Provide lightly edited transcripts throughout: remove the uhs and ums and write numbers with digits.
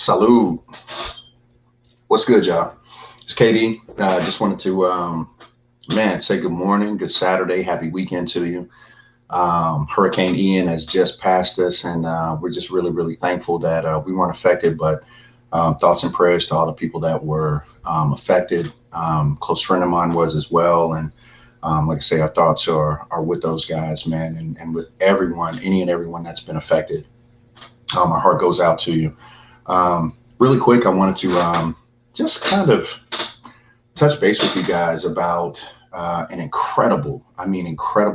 Salud. What's good, y'all? It's KD. Just wanted to, say good morning, good Saturday, happy weekend to you. Hurricane Ian has just passed us, and we're just really, really thankful that we weren't affected, but thoughts and prayers to all the people that were affected. Close friend of mine was as well, and like I say, our thoughts are with those guys, man, and with everyone, any and everyone that's been affected. Our heart goes out to you. Really quick, I wanted to just kind of touch base with you guys about an incredible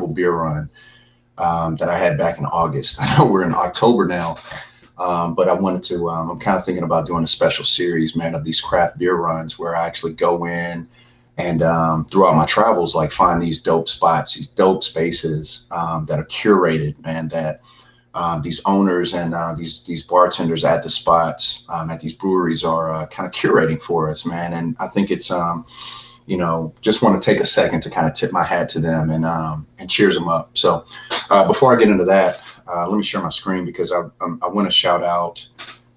beer run that I had back in August. I know we're in October now, but I wanted to, I'm kind of thinking about doing a special series, man, of these craft beer runs where I actually go in and throughout my travels, like find these dope spots, these dope spaces that are curated, man, that these owners and these bartenders at the spots, at these breweries are kind of curating for us, man. And I think it's, just want to take a second to kind of tip my hat to them and cheers them up. So before I get into that, let me share my screen because I want to shout out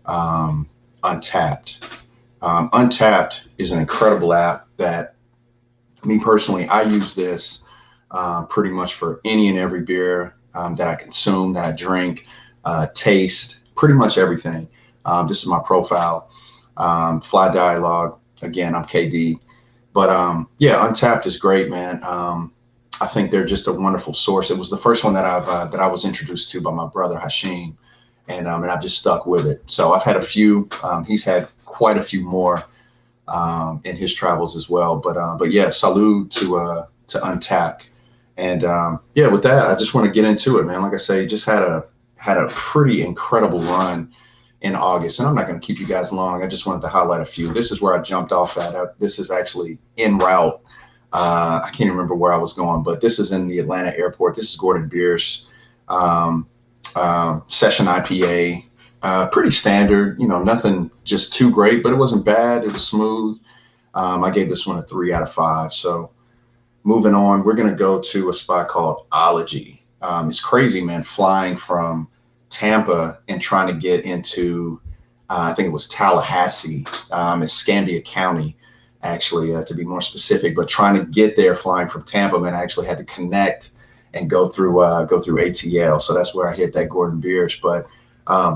Untappd. Untappd is an incredible app that me personally, I use this pretty much for any and every beer that I consume, that I drink, taste, pretty much everything. This is my profile. Flydialogue. Again, I'm KD. But Untappd is great, man. I think they're just a wonderful source. It was the first one that I was introduced to by my brother Hashim, and I've just stuck with it. So I've had a few. He's had quite a few more in his travels as well. But yeah, salute to Untappd. And with that, I just want to get into it, man. Like I say, just had a pretty incredible run in August, and I'm not going to keep you guys long. I just wanted to highlight a few. This is where I jumped off at. This is actually en route. I can't remember where I was going, but this is in the Atlanta airport. This is Gordon Biersch session IPA. Pretty standard, nothing just too great, but it wasn't bad. It was smooth. I gave this one a 3 out of 5. So moving on, we're going to go to a spot called Ology. It's crazy, man, flying from Tampa and trying to get into, I think it was Tallahassee, Escambia County, actually, to be more specific, but trying to get there flying from Tampa, man, I actually had to connect and go through ATL. So that's where I hit that Gordon Biersch, but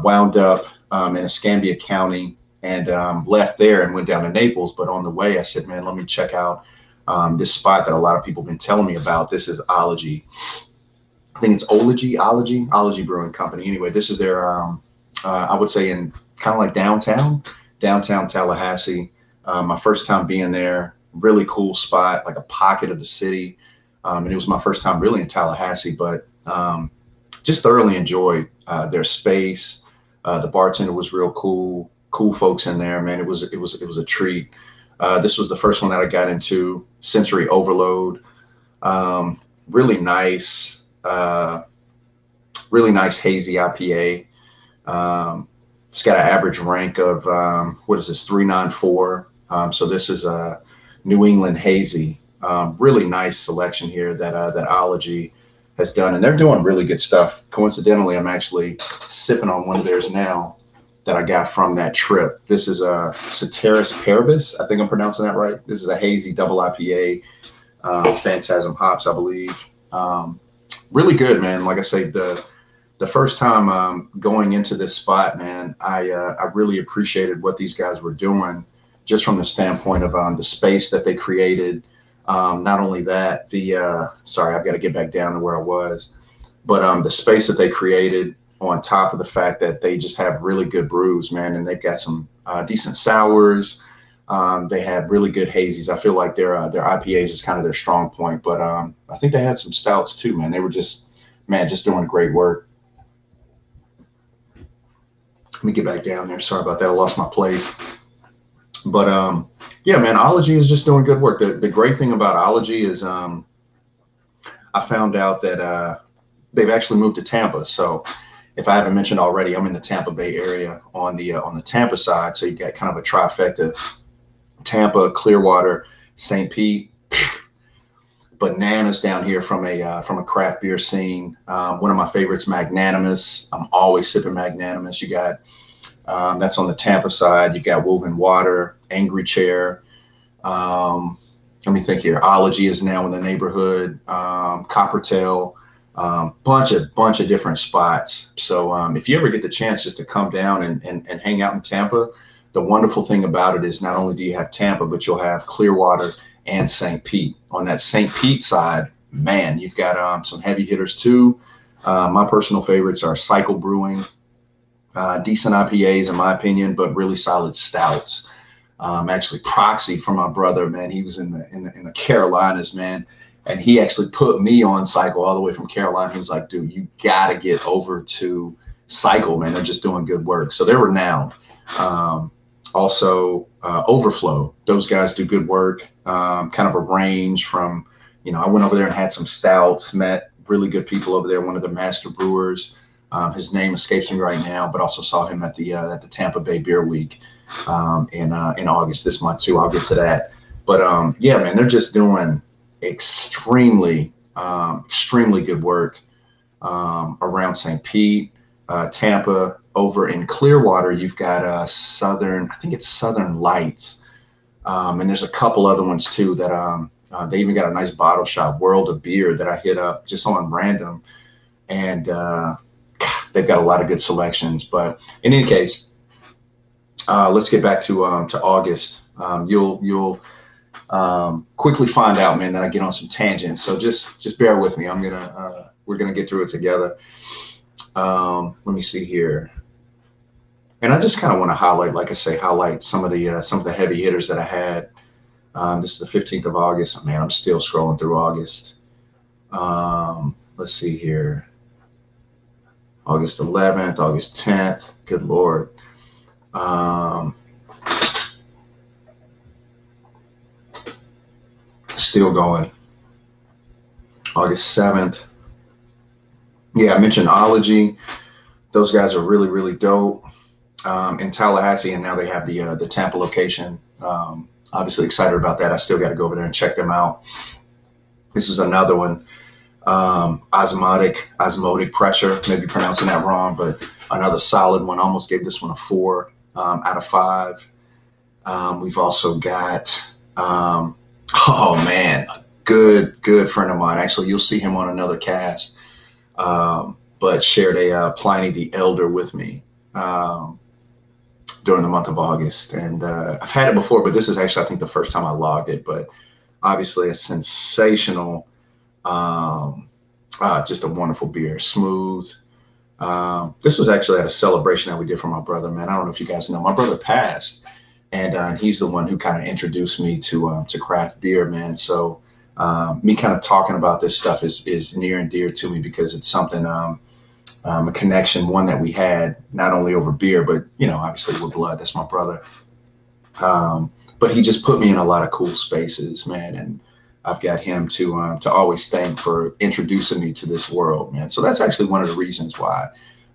wound up in Escambia County and left there and went down to Naples. But on the way, I said, man, let me check out this spot that a lot of people have been telling me about. This is Ology. I think it's Ology Brewing Company. Anyway, this is their, I would say in kind of like downtown Tallahassee. My first time being there, really cool spot, like a pocket of the city. And it was my first time really in Tallahassee, but just thoroughly enjoyed their space. The bartender was real cool folks in there, man. It was a treat. This was the first one that I got into, Sensory Overload. Really nice hazy IPA. It's got an average rank of, 394. So this is a New England hazy. Really nice selection here that Ology has done, and they're doing really good stuff. Coincidentally, I'm actually sipping on one of theirs now that I got from that trip. This is a Ceteris Paribus. I think I'm pronouncing that right. This is a hazy double IPA, Phantasm hops, I believe. Really good, man. Like I say, the first time going into this spot, man, I really appreciated what these guys were doing, just from the standpoint of the space that they created. Not only that, sorry, I've got to get back down to where I was, but the space that they created, on top of the fact that they just have really good brews, man, and they've got some decent sours. They had really good hazies. I feel like their IPAs is kind of their strong point, but I think they had some stouts too, man. They were just doing great work. Let me get back down there. Sorry about that. I lost my place. But yeah, man, Ology is just doing good work. The great thing about Ology is I found out that they've actually moved to Tampa. So if I haven't mentioned already, I'm in the Tampa Bay area on the Tampa side. So you got kind of a trifecta: Tampa, Clearwater, St. Pete. Bananas down here from a craft beer scene. One of my favorites, Magnanimous. I'm always sipping Magnanimous. You got That's on the Tampa side. You got Woven Water, Angry Chair. Let me think here. Ology is now in the neighborhood. Coppertail. Bunch of different spots. So if you ever get the chance just to come down and hang out in Tampa, the wonderful thing about it is not only do you have Tampa, but you'll have Clearwater and St. Pete. On that St. Pete side, man, you've got some heavy hitters too. My personal favorites are Cycle Brewing, decent IPAs in my opinion, but really solid stouts. Actually, Proxy for my brother, man, he was in the Carolinas, man, and he actually put me on Cycle all the way from Carolina. He was like, dude, you gotta get over to Cycle, man. They're just doing good work. So they're renowned. Also, Overflow, those guys do good work. Kind of a range from, I went over there and had some stouts, met really good people over there. One of the master brewers, his name escapes me right now, but also saw him at the Tampa Bay Beer Week in August this month too. I'll get to that. But yeah, man, they're just doing extremely good work around St. Pete, Tampa. Over in Clearwater, you've got I think it's Southern Lights. And there's a couple other ones too that they even got a nice bottle shop, World of Beer, that I hit up just on random. And they've got a lot of good selections. But in any case, let's get back to August. You'll quickly find out, man, that I get on some tangents. So just bear with me. We're gonna get through it together. Let me see here. And I just kind of want to highlight some of the heavy hitters that I had. This is the 15th of August. Man, I'm still scrolling through August. Let's see here. August 11th, August 10th. Good Lord. Still going. August 7th. Yeah, I mentioned Ology. Those guys are really, really dope. In Tallahassee, and now they have the Tampa location. Obviously excited about that. I still got to go over there and check them out. This is another one. Osmotic Pressure, maybe pronouncing that wrong, but another solid one. Almost gave this one a 4 out of 5. We've also got, oh man, a good friend of mine. Actually, you'll see him on another cast, but shared a Pliny the Elder with me during the month of August. And I've had it before, but this is actually, I think, the first time I logged it. But obviously a sensational, just a wonderful beer, smooth. This was actually at a celebration that we did for my brother, man. I don't know if you guys know, my brother passed, and he's the one who kind of introduced me to craft beer, man. So me kind of talking about this stuff is near and dear to me because it's something, a connection, one that we had not only over beer, but, obviously with blood. That's my brother. But he just put me in a lot of cool spaces, man. And I've got him to always thank for introducing me to this world, man. So that's actually one of the reasons why,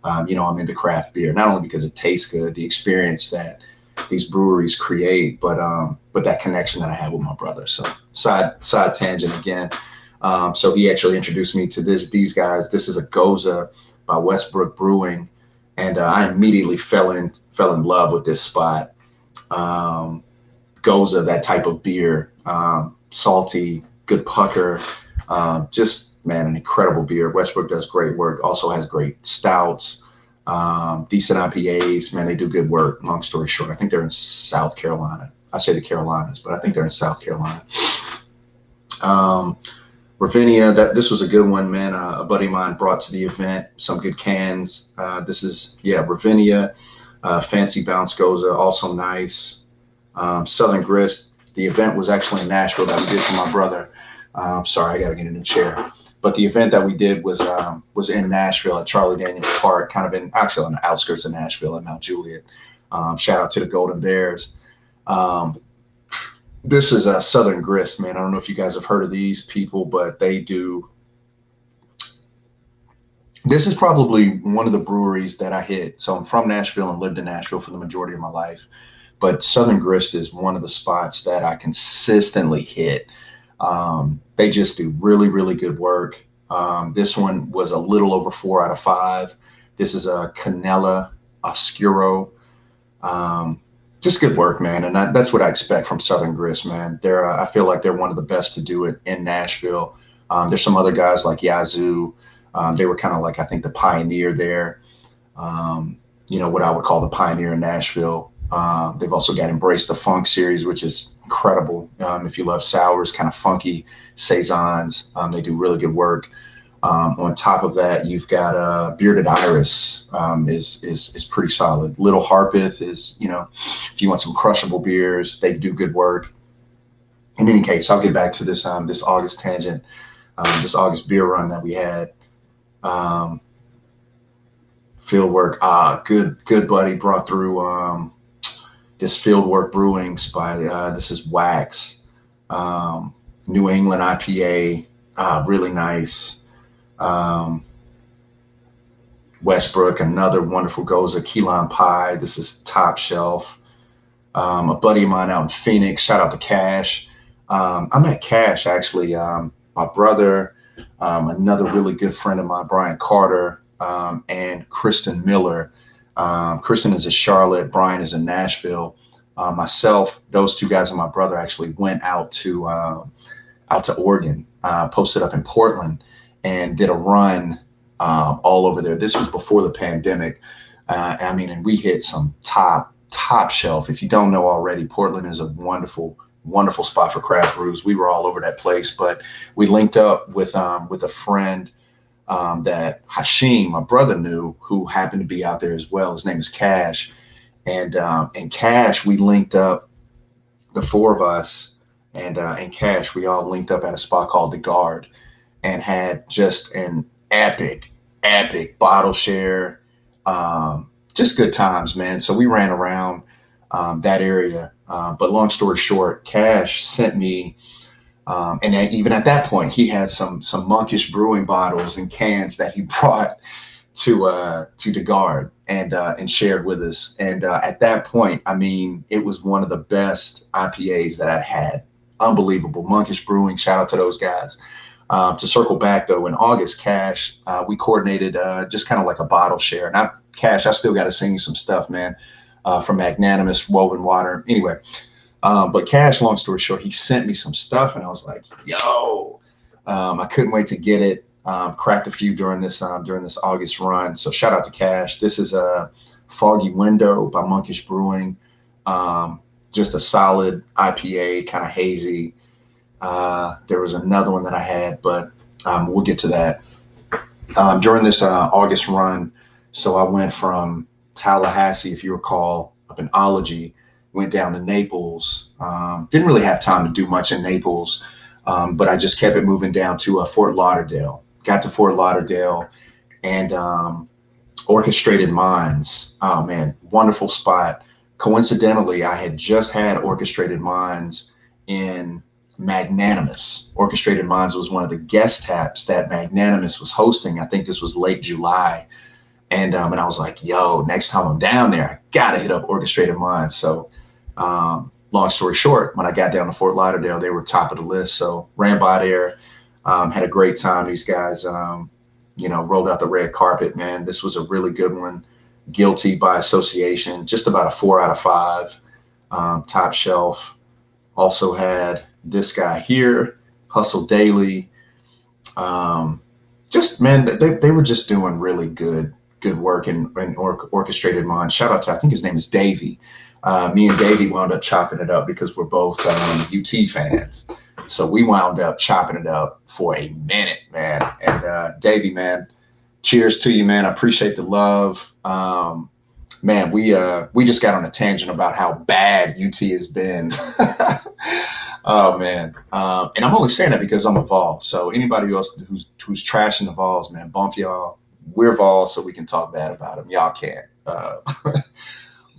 I'm into craft beer, not only because it tastes good, the experience that these breweries create, but that connection that I had with my brother. So side tangent again. So he actually introduced me to these guys. This is a Goza by Westbrook Brewing, and I immediately fell in love with this spot. Goza, that type of beer, salty, good pucker, just, man, an incredible beer. Westbrook does great work, also has great stouts, decent IPAs, man, they do good work. Long story short, I think they're in South Carolina. I say the Carolinas, but I think they're in South Carolina. Ravinia, this was a good one, man. A buddy of mine brought to the event some good cans. This is, Ravinia, Fancy Bounce Goza, also nice. Southern Grist, the event was actually in Nashville that we did for my brother. Sorry, I got to get in a chair. But the event that we did was in Nashville at Charlie Daniels Park, kind of actually on the outskirts of Nashville at Mount Juliet. Shout out to the Golden Bears. This is a Southern Grist, man. I don't know if you guys have heard of these people, but they do. This is probably one of the breweries that I hit. So I'm from Nashville and lived in Nashville for the majority of my life. But Southern Grist is one of the spots that I consistently hit. They just do really, really good work. This one was a little over 4 out of 5. This is a Canella Oscuro. Just good work, man. And that's what I expect from Southern Grist, man. I feel like they're one of the best to do it in Nashville. There's some other guys like Yazoo. They were kind of like, I think, the pioneer there. What I would call the pioneer in Nashville. They've also got Embrace the Funk series, which is incredible. If you love sours, kind of funky saisons, they do really good work. On top of that, you've got Bearded Iris is pretty solid. Little Harpeth is, if you want some crushable beers, they do good work. In any case, I'll get back to this this August tangent, this August beer run that we had. Fieldwork, good buddy brought through this Fieldwork Brewing spot. This is Wax, New England IPA, really nice. Westbrook, another wonderful goza, key lime pie. This is top shelf. A buddy of mine out in Phoenix, shout out to Cash. I met Cash actually, my brother, another really good friend of mine, Brian Carter, and Kristen Miller. Kristen is in Charlotte, Brian is in Nashville. Myself, those two guys and my brother actually went out to Oregon, posted up in Portland, and did a run all over there. This was before the pandemic. And we hit some top shelf. If you don't know already, Portland is a wonderful spot for craft brews. We were all over that place, but we linked up with a friend that Hashim, my brother, knew, who happened to be out there as well. His name is Cash. And Cash, we linked up, the four of us, and Cash, we all linked up at a spot called The Guard, and had just an epic bottle share. Just good times, man. So we ran around that area. But long story short, Cash sent me, and even at that point, he had some Monkish Brewing bottles and cans that he brought to the Guard and shared with us. And at that point, it was one of the best IPAs that I'd had. Unbelievable. Monkish Brewing, shout out to those guys. To circle back though, in August, Cash, we coordinated just kind of like a bottle share. And Cash, I still got to sing you some stuff, man, from Magnanimous, Woven Water. Anyway, but Cash, long story short, he sent me some stuff, and I was like, yo, I couldn't wait to get it. Cracked a few during this August run. So shout out to Cash. This is a Foggy Window by Monkish Brewing. Just a solid IPA, kind of hazy. There was another one that I had, but we'll get to that. During this August run, so I went from Tallahassee, if you recall, up in Ology, went down to Naples. Didn't really have time to do much in Naples, but I just kept it moving down to Fort Lauderdale. Got to Fort Lauderdale and Orchestrated Minds. Oh, man, wonderful spot. Coincidentally, I had just had Orchestrated Minds in Magnanimous. Orchestrated Minds was one of the guest taps that Magnanimous was hosting. I think this was late July. And I was like, yo, next time I'm down there, I got to hit up Orchestrated Minds. So long story short, when I got down to Fort Lauderdale, they were top of the list. So ran by there, had a great time. These guys, rolled out the red carpet, man. This was a really good one. Guilty by association, just about a 4 out of 5, top shelf. Also had this guy here, Hustle Daily. Just, man, they were just doing really good work in Orchestrated Minds. Shout out to, I think his name is Davey. Me and Davey wound up chopping it up because we're both UT fans. So we wound up chopping it up for a minute, man. And Davey, man, cheers to you, man. I appreciate the love. Man, we just got on a tangent about how bad UT has been. Oh, man. And I'm only saying that because I'm a Vol. So anybody else who's trashing the Vols, man, bump y'all. We're Vols, so we can talk bad about them. Y'all can't.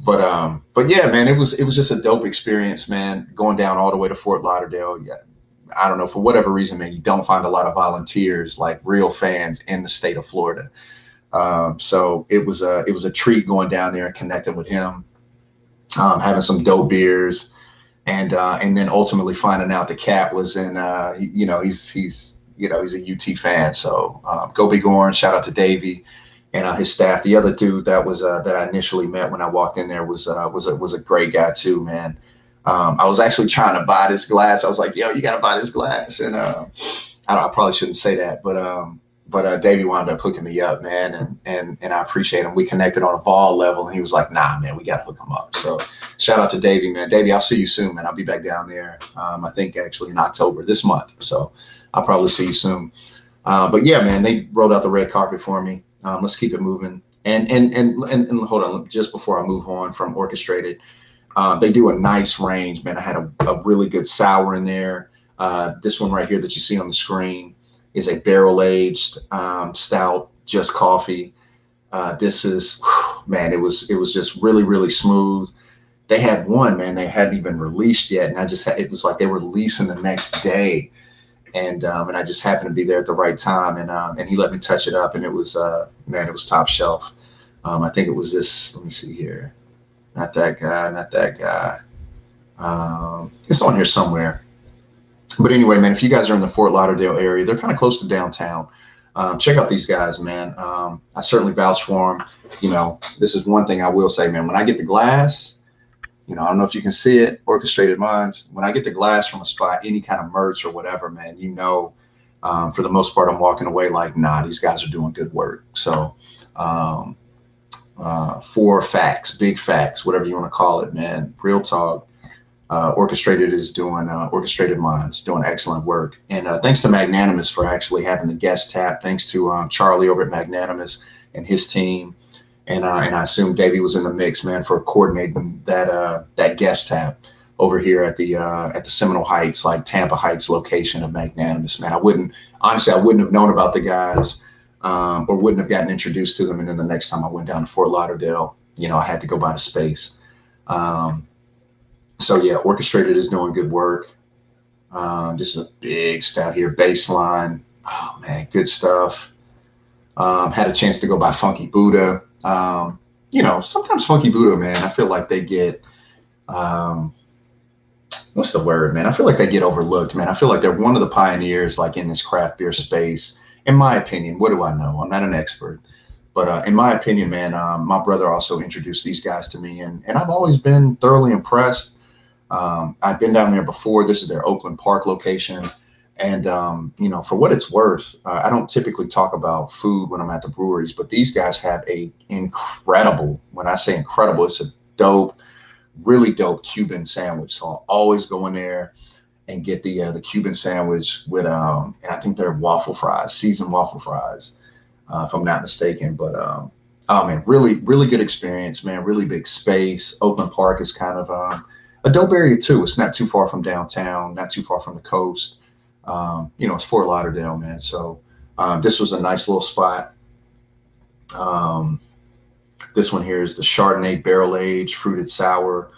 But yeah, man, it was just a dope experience, man, going down all the way to Fort Lauderdale. Yeah. I don't know, for whatever reason, man, you don't find a lot of volunteers, like real fans in the state of Florida. So it was a treat going down there and connecting with him, having some dope beers, and then ultimately finding out the cat was in, he's a UT fan. So go Big Orange. Shout out to Davey. and his staff. The other dude that I initially met when I walked in there was a great guy too, man. I was actually trying to buy this glass. I was like, yo, you got to buy this glass. And I probably shouldn't say that, but Davey wound up hooking me up, man. And I appreciate him. We connected on a Vol level, and he was like, nah, man, we got to hook him up. So shout out to Davey, man. Davey, I'll see you soon, man. I'll be back down there. I think actually in October this month. So I'll probably see you soon. But yeah, man, they rolled out the red carpet for me. Let's keep it moving. And hold on, just before I move on from Orchestrated, they do a nice range, man. I had a really good sour in there. This one right here that you see on the screen is a barrel-aged stout, just coffee. This is, man, it was just really, really smooth. They had one, man, they hadn't even released yet, and it was like they were releasing the next day. And I just happened to be there at the right time, and he let me touch it up, and it was man, it was top shelf. I think it was this. Let me see here. Not that guy. It's on here somewhere. But anyway, man, if you guys are in the Fort Lauderdale area, they're kind of close to downtown. Check out these guys, man. I certainly vouch for them. You know, this is one thing I will say, man. When I get the glass, you know, I don't know if you can see it, Orchestrated Minds. When I get the glass from a spot, any kind of merch or whatever, man, you know, for the most part, I'm walking away like, nah, these guys are doing good work. So 4 facts, big facts, whatever you want to call it, man. Real talk. Orchestrated is doing Orchestrated Minds, doing excellent work. And thanks to Magnanimous for actually having the guest tap. Thanks to Charlie over at Magnanimous and his team. And I assume Davey was in the mix, man, for coordinating that guest tap over here at the Seminole Heights, like Tampa Heights location of Magnanimous, man. I wouldn't have known about the guys or wouldn't have gotten introduced to them. And then the next time I went down to Fort Lauderdale, you know, I had to go by the space. So yeah, Orchestrated is doing good work. This is a big stout here, baseline. Oh man, good stuff. Had a chance to go by Funky Buddha. You know, sometimes Funky Buddha, man, I feel like they get, what's the word, man? I feel like they get overlooked, man. I feel like they're one of the pioneers, like in this craft beer space. In my opinion, what do I know? I'm not an expert, but in my opinion, man, my brother also introduced these guys to me, and I've always been thoroughly impressed. I've been down there before. This is their Oakland Park location. And, you know, for what it's worth, I don't typically talk about food when I'm at the breweries, but these guys have a incredible, when I say incredible, it's a dope, really dope Cuban sandwich. So I'll always go in there and get the Cuban sandwich with, and I think they're waffle fries, seasoned waffle fries, if I'm not mistaken. But, oh man, really, really good experience, man. Really big space. Oakland Park is kind of a dope area too. It's not too far from downtown, not too far from the coast. You know, it's Fort Lauderdale, man. So this was a nice little spot. This one here is the Chardonnay Barrel Aged Fruited Sour.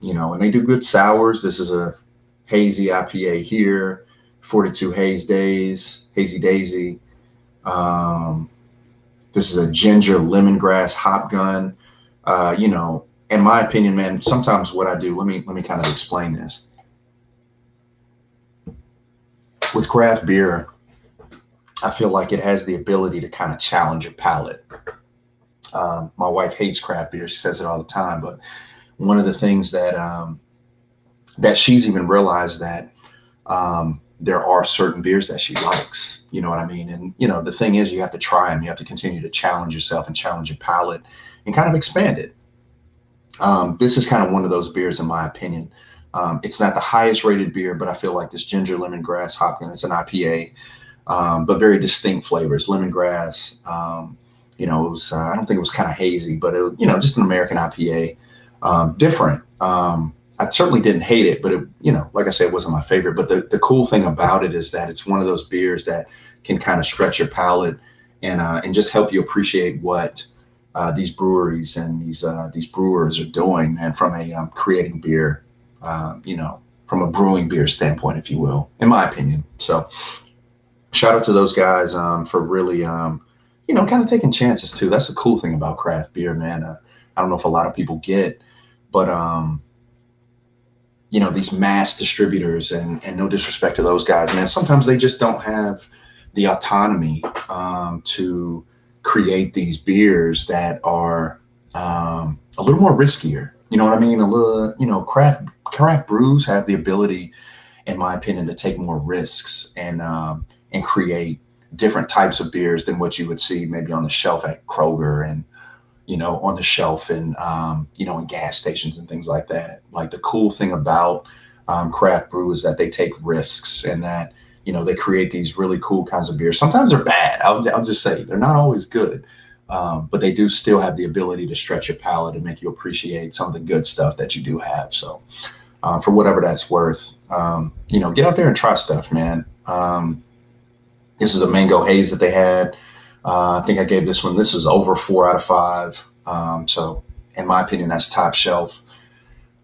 You know, and they do good sours. This is a hazy IPA here, 42 Hazy Daisy. This is a ginger lemongrass hop gun. You know, in my opinion, man, sometimes what I do, let me kind of explain this. With craft beer, I feel like it has the ability to kind of challenge your palate. My wife hates craft beer. She says it all the time. But one of the things that she's even realized that there are certain beers that she likes. You know what I mean? And, you know, the thing is, you have to try them. You have to continue to challenge yourself and challenge your palate and kind of expand it. This is kind of one of those beers, in my opinion. It's not the highest rated beer, but I feel like this ginger lemongrass hop gun, it's an IPA, but very distinct flavors. Lemongrass, you know, it was, I don't think it was kind of hazy, but it, you know, just an American IPA, different. I certainly didn't hate it, but it, you know, like I said, it wasn't my favorite. But the cool thing about it is that it's one of those beers that can kind of stretch your palate and just help you appreciate what these breweries and these brewers are doing, and from a creating beer. You know, from a brewing beer standpoint, if you will, in my opinion. So shout out to those guys for really, you know, kind of taking chances too. That's the cool thing about craft beer, man. I don't know if a lot of people get, but, you know, these mass distributors, and no disrespect to those guys, man, sometimes they just don't have the autonomy to create these beers that are a little more riskier. You know what I mean? A little, craft brews have the ability, in my opinion, to take more risks and create different types of beers than what you would see maybe on the shelf at Kroger and, on the shelf and, in gas stations and things like that. Like, the cool thing about craft brew is that they take risks, and that, they create these really cool kinds of beers. Sometimes they're bad. I'll just say they're not always good. But they do still have the ability to stretch your palate and make you appreciate some of the good stuff that you do have. So for whatever that's worth, get out there and try stuff, man. This is a mango haze that they had. I think I gave this one, this is over 4 out of 5. So in my opinion, that's top shelf.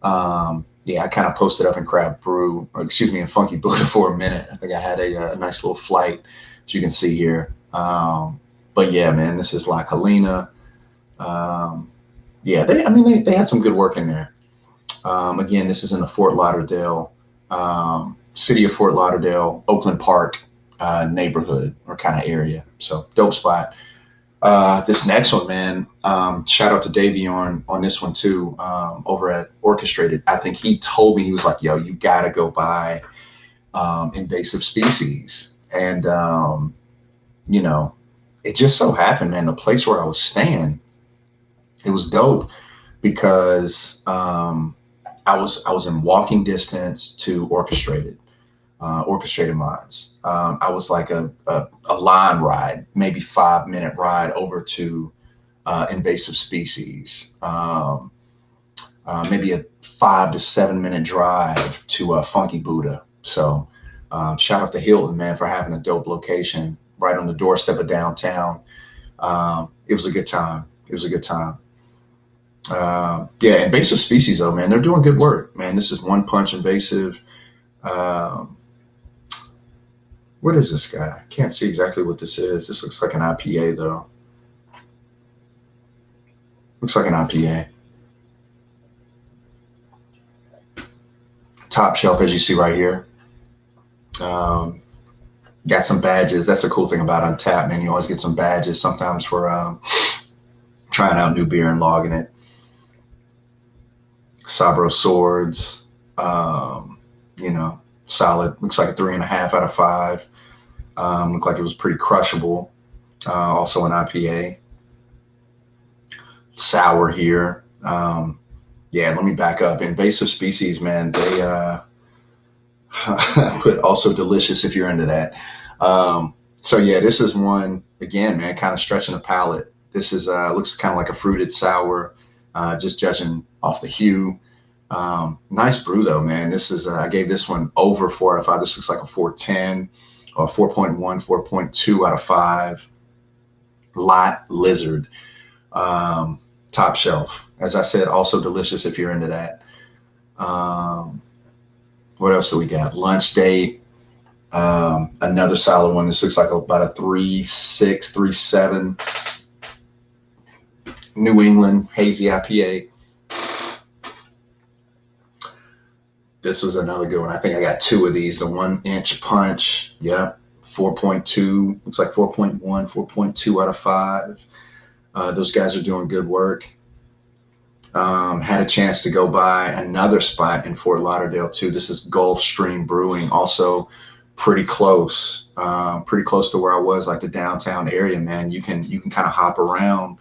I kind of posted up in in Funky Buddha for a minute. I think I had a nice little flight, as you can see here. But yeah, man, this is La Colina. They had some good work in there. Again, this is in the Fort Lauderdale, city of Fort Lauderdale, Oakland Park neighborhood or kind of area. So dope spot. This next one, man, shout out to Davey on this one too, over at Orchestrated. I think he told me, he was like, yo, you got to go buy Invasive Species. And, it just so happened, man, the place where I was staying, it was dope because I was in walking distance to Orchestrated Minds. I was like a line ride, maybe 5-minute ride over to Invasive Species, maybe a 5 to 7 minute drive to Funky Buddha. So shout out to Hilton, man, for having a dope location right on the doorstep of downtown. It was a good time. Invasive Species, though, man, they're doing good work, man. This is One Punch Invasive. What is this guy? I can't see exactly what this is. This looks like an IPA, though. Looks like an IPA. Top shelf, as you see right here. Got some badges. That's the cool thing about Untappd, man. You always get some badges sometimes for trying out new beer and logging it. Sabro Swords, solid. Looks like a 3.5 out of 5. Looked like it was pretty crushable. Also an IPA. Sour here. Let me back up. Invasive Species, man, they put also delicious if you're into that. This is one, again, man, kind of stretching the palate. This is looks kind of like a fruited sour, just judging off the hue. Nice brew though, man. This is I gave this one over 4 out of 5. This looks like a 4.10 or 4.1, 4.2 out of 5. Lot Lizard, top shelf. As I said, also delicious if you're into that. What else do we got? Lunch Date, another solid one. This looks like about a 3.6, 3.7. New England Hazy IPA. This was another good one. I think I got 2 of these. The 1 Inch Punch. Yep. 4.2. Looks like 4.1, 4.2 out of 5. Those guys are doing good work. Had a chance to go by another spot in Fort Lauderdale too. This is Gulfstream Brewing, also pretty close to where I was, like the downtown area, man. You can kind of hop around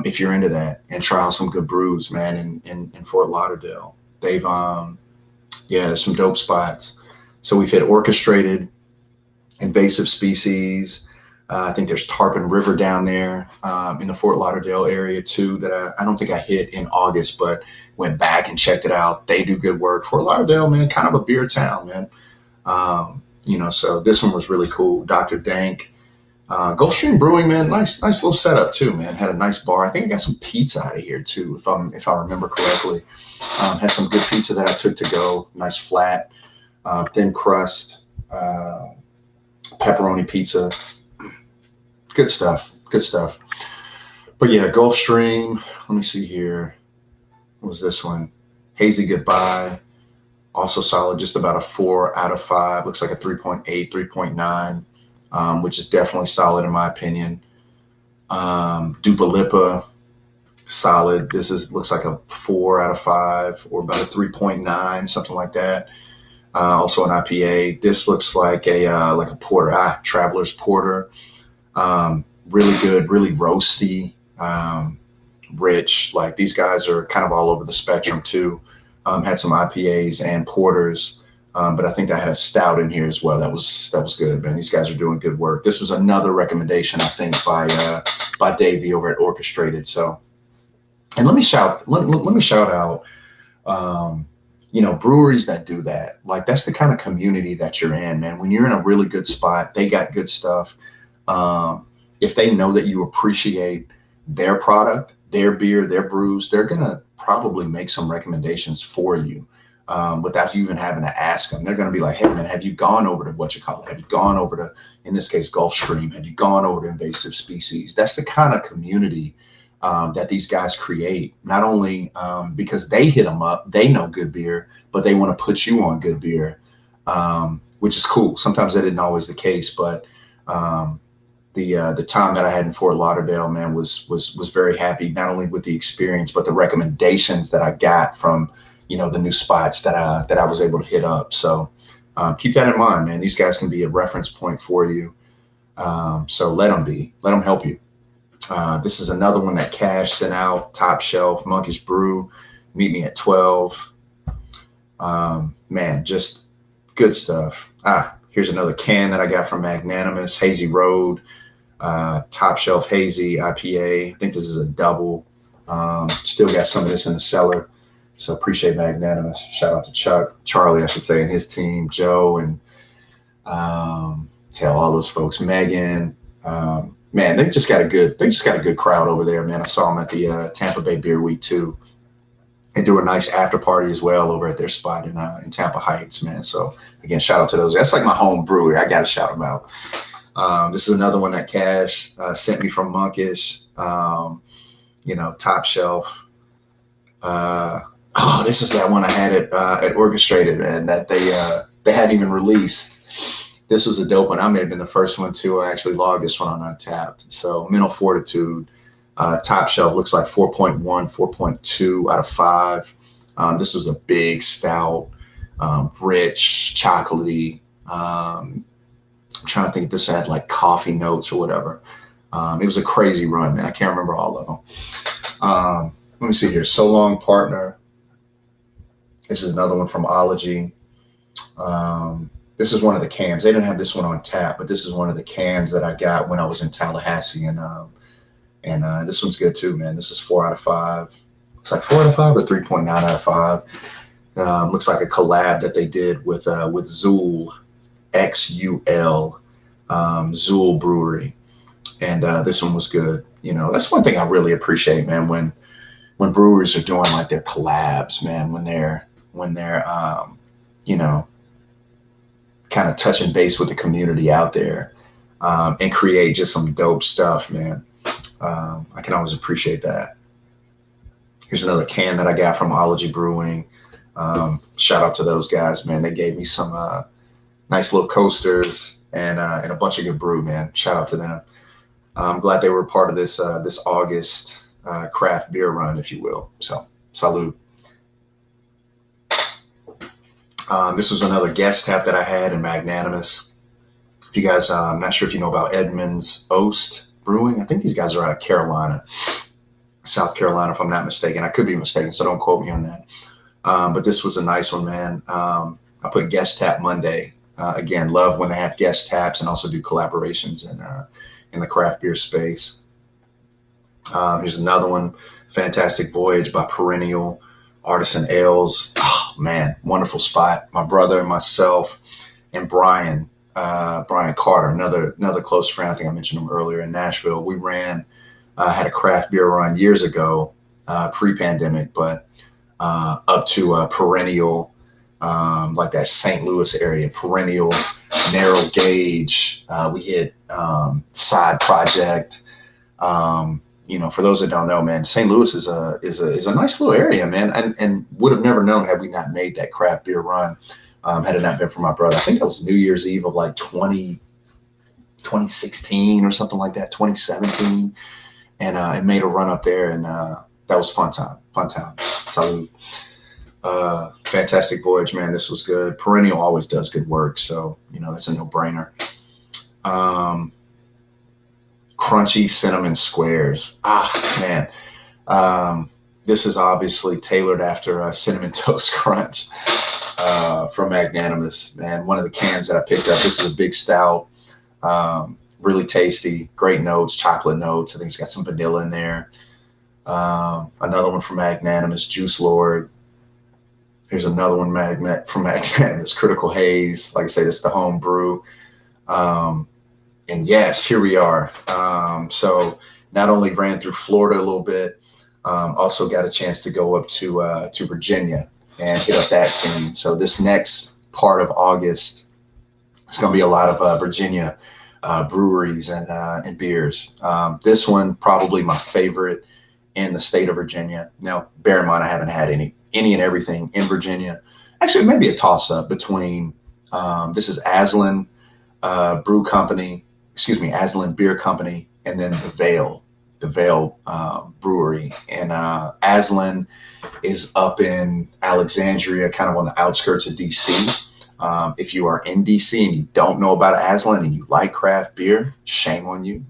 if you're into that and try out some good brews, man, in Fort Lauderdale. They've there's some dope spots. So we've hit Orchestrated, Invasive Species. I think there's Tarpon River down there in the Fort Lauderdale area too that I don't think I hit in August, but went back and checked it out. They do good work. Fort Lauderdale, man, kind of a beer town, man. So this one was really cool. Dr. Dank, Gulfstream Brewing, man, nice little setup too, man. Had a nice bar. I think I got some pizza out of here too, if I remember correctly. Had some good pizza that I took to go. Nice flat, thin crust, pepperoni pizza. Good stuff. But yeah, Gulfstream. Let me see here. What was this one? Hazy Goodbye. Also solid, just about a 4 out of 5. Looks like a 3.8, 3.9, which is definitely solid in my opinion. Dupalipa, solid. Looks like a 4 out of 5 or about a 3.9, something like that. Also an IPA. This looks like a porter, Traveler's Porter. Really good, really roasty, rich. Like these guys are kind of all over the spectrum too. Had some IPAs and porters, but I think I had a stout in here as well. That was good, man. These guys are doing good work. This was another recommendation, I think, by Davey over at Orchestrated. So, and let me shout out, breweries that do that. Like that's the kind of community that you're in, man. When you're in a really good spot, they got good stuff. If they know that you appreciate their product, their beer, their brews, they're going to probably make some recommendations for you without you even having to ask them. They're going to be like, hey, man, have you gone over to Have you gone over to, in this case, Gulfstream? Have you gone over to Invasive Species? That's the kind of community that these guys create, not only because they hit them up, they know good beer, but they want to put you on good beer, which is cool. Sometimes that isn't always the case, but the time that I had in Fort Lauderdale, man, was very happy, not only with the experience, but the recommendations that I got from, the new spots that I was able to hit up. So keep that in mind, man. These guys can be a reference point for you. So let them help you. This is another one that Cash sent out, Top Shelf, Monkish Brew. Meet me at 12. Man, just good stuff. Here's another can that I got from Magnanimous, Hazy Road, Top Shelf Hazy IPA. I think this is a double. Still got some of this in the cellar. So appreciate Magnanimous. Shout out to Charlie, I should say, and his team, Joe, and all those folks, Megan. Man, they just got a good crowd over there, man. I saw them at the Tampa Bay Beer Week too. They do a nice after party as well over at their spot in Tampa Heights, man. So again, shout out to those. That's like my home brewery. I got to shout them out. This is another one that Cash sent me from Monkish. Top Shelf. This is that one I had at Orchestrated, man, that they hadn't even released. This was a dope one. I may have been the first one to actually log this one on Untappd. So Mental Fortitude, Top Shelf, looks like 4.1, 4.2 out of 5. This was a big stout, rich, chocolatey. I'm trying to think if this had like coffee notes or whatever. It was a crazy run, man. I can't remember all of them. Let me see here. So Long Partner. This is another one from Ology. This is one of the cans. They didn't have this one on tap, but this is one of the cans that I got when I was in Tallahassee, and this one's good too, man. This is 4 out of 5. Looks like 4 out of 5 or 3.9 out of 5. Looks like a collab that they did with Zool, XUL, Zool Brewery, and this one was good. That's one thing I really appreciate, man. When breweries are doing like their collabs, man. When they're kind of touching base with the community out there, and create just some dope stuff, man. I can always appreciate that. Here's another can that I got from Ology Brewing. Shout out to those guys, man. They gave me some nice little coasters and a bunch of good brew, man. Shout out to them. I'm glad they were part of this August craft beer run, if you will. So salute. This was another guest tap that I had in Magnanimous. If you guys, I'm not sure if you know about Edmonds Oast Brewing. I think these guys are out of Carolina, South Carolina, if I'm not mistaken. I could be mistaken, so don't quote me on that. But this was a nice one, man. I put guest tap Monday. Again, love when they have guest taps and also do collaborations in the craft beer space. Here's another one, Fantastic Voyage by Perennial Artisan Ales. Oh, man, wonderful spot. My brother, myself, and Brian Carter, another close friend. I think I mentioned him earlier in Nashville. We had a craft beer run years ago, pre-pandemic, but up to Perennial, like that St. Louis area, Perennial, Narrow Gauge. We hit Side Project. For those that don't know, man, St. Louis is a nice little area, man, and would have never known had we not made that craft beer run, had it not been for my brother. I think that was New Year's Eve of like 2015 2016 or something like that, 2017. And it made a run up there, and that was fun time. Salud. Fantastic voyage, man. This was good. Perennial always does good work, so that's a no-brainer. Crunchy cinnamon squares. Man. This is obviously tailored after Cinnamon Toast Crunch from Magnanimous, man. One of the cans that I picked up. This is a big stout. Really tasty, great notes, chocolate notes. I think it's got some vanilla in there. Another one from Magnanimous, Juice Lord. Here's another one from Magnanimous, Critical Haze. Like I say, this is the home brew. And yes, here we are. So not only ran through Florida a little bit, also got a chance to go up to Virginia and hit up that scene. So this next part of August, it's going to be a lot of Virginia breweries and beers. This one probably my favorite in the state of Virginia. Now, bear in mind, I haven't had any and everything in Virginia. Actually, maybe a toss-up between this is Aslan Aslan Beer Company, and then the Vale Brewery. And Aslan is up in Alexandria, kind of on the outskirts of DC. If you are in DC and you don't know about Aslan and you like craft beer, shame on you.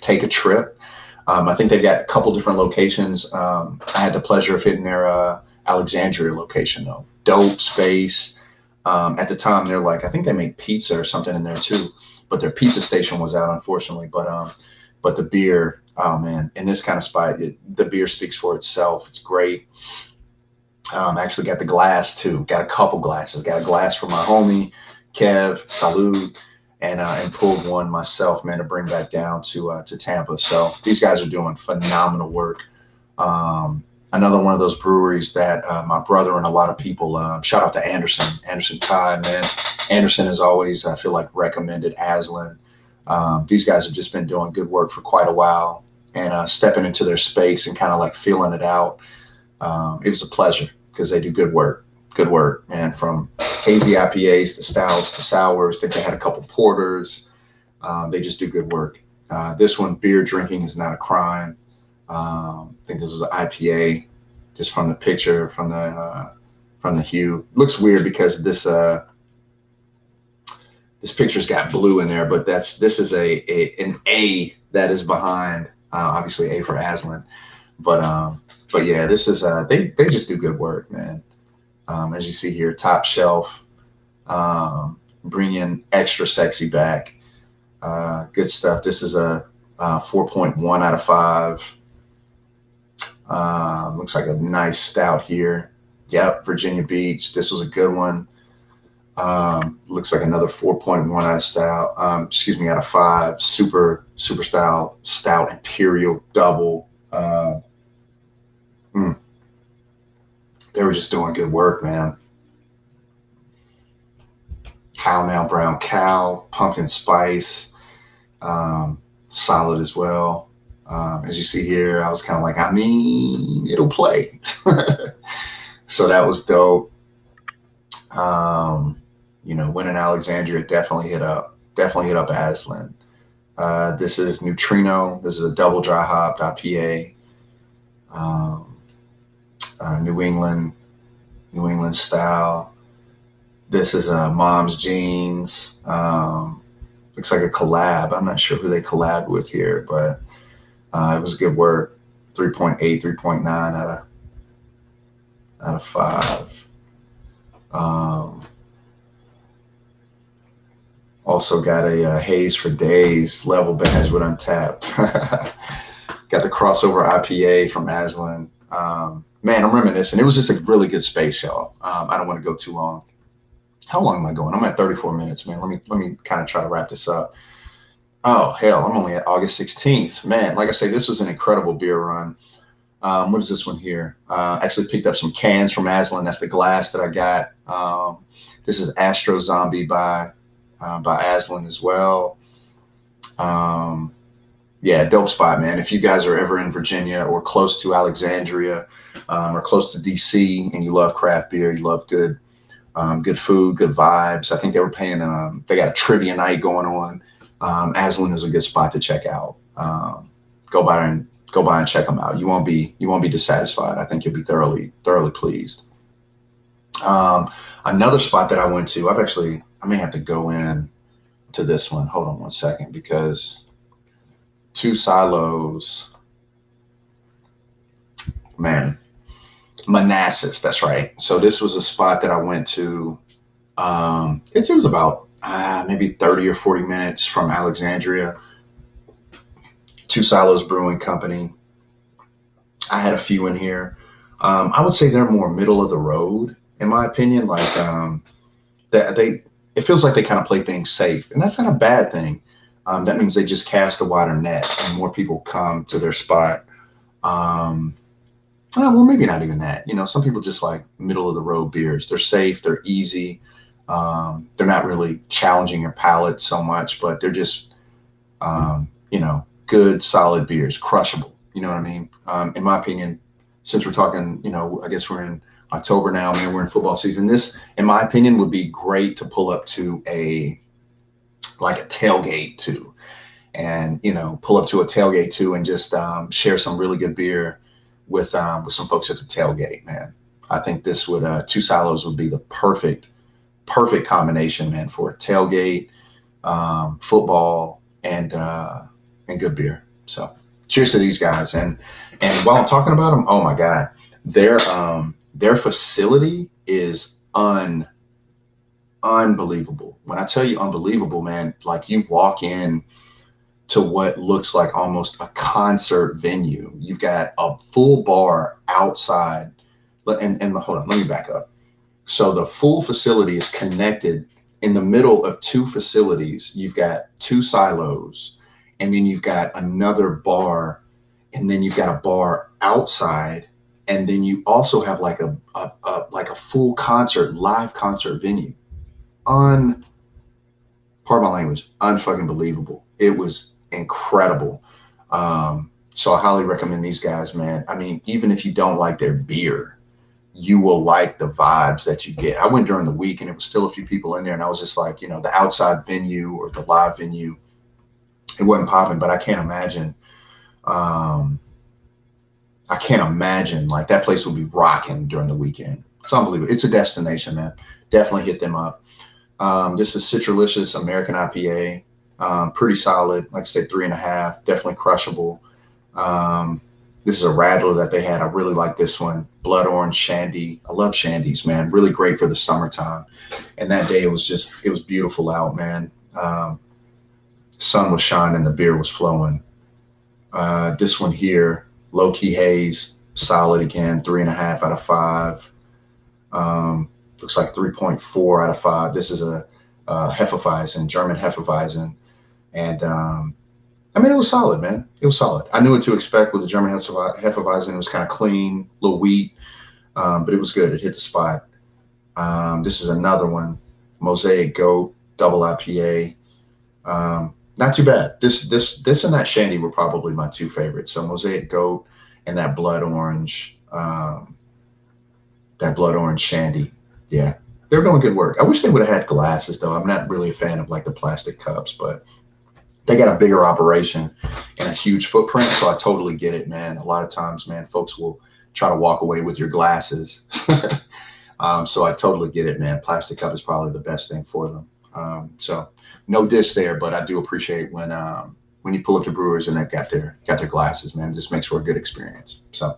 Take a trip. I think they've got a couple different locations. I had the pleasure of hitting their Alexandria location, though. Dope space. At the time, they're like, I think they make pizza or something in there too, but their pizza station was out, unfortunately. But the beer, oh man, in this kind of spot, the beer speaks for itself. It's great. Actually got the glass too. Got a couple glasses. Got a glass for my homie Kev, Salud, and pulled one myself, man, to bring back down to Tampa. So these guys are doing phenomenal work. Another one of those breweries that my brother and a lot of people, shout out to Anderson Ty, man. Anderson has always, I feel like, recommended Aslan. These guys have just been doing good work for quite a while, and stepping into their space and kind of like feeling it out. It was a pleasure because they do good work. And from hazy IPAs to stouts to sours, I think they had a couple porters. They just do good work. This one, beer drinking is not a crime. I think this was an IPA, just from the picture, from the hue. Looks weird because this picture's got blue in there, but this is an A that is behind, obviously A for Aslan, but yeah, this is they just do good work, man. As you see here, top shelf, bringing extra sexy back, good stuff. This is a 4.1 out of 5. Looks like a nice stout here. Yep, Virginia Beach. This was a good one. Looks like another 4.1 out of stout. Out of 5. Super stout imperial double. They were just doing good work, man. How Now Brown Cow, pumpkin spice, solid as well. As you see here, I was kind of like, it'll play. So that was dope. When in Alexandria, definitely hit up Aslan. This is Neutrino. This is a double dry hopped IPA. New England style. This is Mom's Jeans. Looks like a collab. I'm not sure who they collabed with here, but it was good work. 3.8, 3.9 out of 5. Also got a Haze for Days level badge with Untappd. Got the crossover IPA from Aslan. Man, I'm reminiscing. It was just a really good space, y'all. I don't want to go too long. How long am I going? I'm at 34 minutes, man. Let me kind of try to wrap this up. Oh, hell, I'm only at August 16th. Man, like I say, this was an incredible beer run. What is this one here? Actually picked up some cans from Aslan. That's the glass that I got. This is Astro Zombie by Aslan as well. Yeah, dope spot, man. If you guys are ever in Virginia or close to Alexandria or close to DC and you love craft beer, you love good food, good vibes. I think they were paying, they got a trivia night going on Aslan is a good spot to check out. Go by and check them out. You won't be dissatisfied. I think you'll be thoroughly pleased. Another spot that I went to, I may have to go in to this one. Hold on one second, because Two Silos, man, Manassas. That's right. So this was a spot that I went to. It was about maybe 30 or 40 minutes from Alexandria. Two Silos Brewing Company. I had a few in here. I would say they're more middle of the road, in my opinion. Like it feels like they kind of play things safe, and that's not a bad thing. That means they just cast a wider net, and more people come to their spot. Well, maybe not even that. Some people just like middle of the road beers. They're safe. They're easy. They're not really challenging your palate so much, but they're just, good, solid beers, crushable. You know what I mean? In my opinion, since we're talking, I guess we're in October now, man, we're in football season. This, in my opinion, would be great to pull up to a tailgate to, and, pull up to a tailgate to and just share some really good beer with some folks at the tailgate, man. I think this would, Two Silos would be the perfect combination, man, for a tailgate, football, and good beer. So cheers to these guys. And while I'm talking about them, oh my God, their facility is unbelievable. When I tell you unbelievable, man, like you walk in to what looks like almost a concert venue. You've got a full bar outside. And hold on, let me back up. So the full facility is connected in the middle of two facilities. You've got Two Silos, and then you've got another bar, and then you've got a bar outside, and then you also have like a full live concert venue. Pardon my language, unfucking believable. It was incredible. So I highly recommend these guys, man. I mean, even if you don't like their beer, you will like the vibes that you get. I went during the week and it was still a few people in there, and I was just like, the outside venue or the live venue, it wasn't popping, but I can't imagine like that place will be rocking during the weekend. It's unbelievable. It's a destination, man. Definitely hit them up. This is Citralicious American IPA. Pretty solid, like I said, 3.5, definitely crushable. This is a Radler that they had. I really like this one. Blood Orange Shandy. I love Shandies, man. Really great for the summertime. And that day it was beautiful out, man. Sun was shining, the beer was flowing. This one here, Low Key Haze, solid again, 3.5 out of 5. Looks like 3.4 out of 5. This is a Hefeweizen, German Hefeweizen. And it was solid, man. It was solid. I knew what to expect with the German Hefeweizen. It was kind of clean, a little wheat, but it was good. It hit the spot. This is another one, Mosaic Goat, double IPA. Not too bad. This and that Shandy were probably my two favorites. So Mosaic Goat and that Blood Orange Shandy. Yeah, they're doing good work. I wish they would have had glasses, though. I'm not really a fan of like the plastic cups, but they got a bigger operation and a huge footprint. So I totally get it, man. A lot of times, man, folks will try to walk away with your glasses. So I totally get it, man. Plastic cup is probably the best thing for them. So no diss there, but I do appreciate when you pull up to brewers and they've got their glasses, man. It just makes for a good experience. So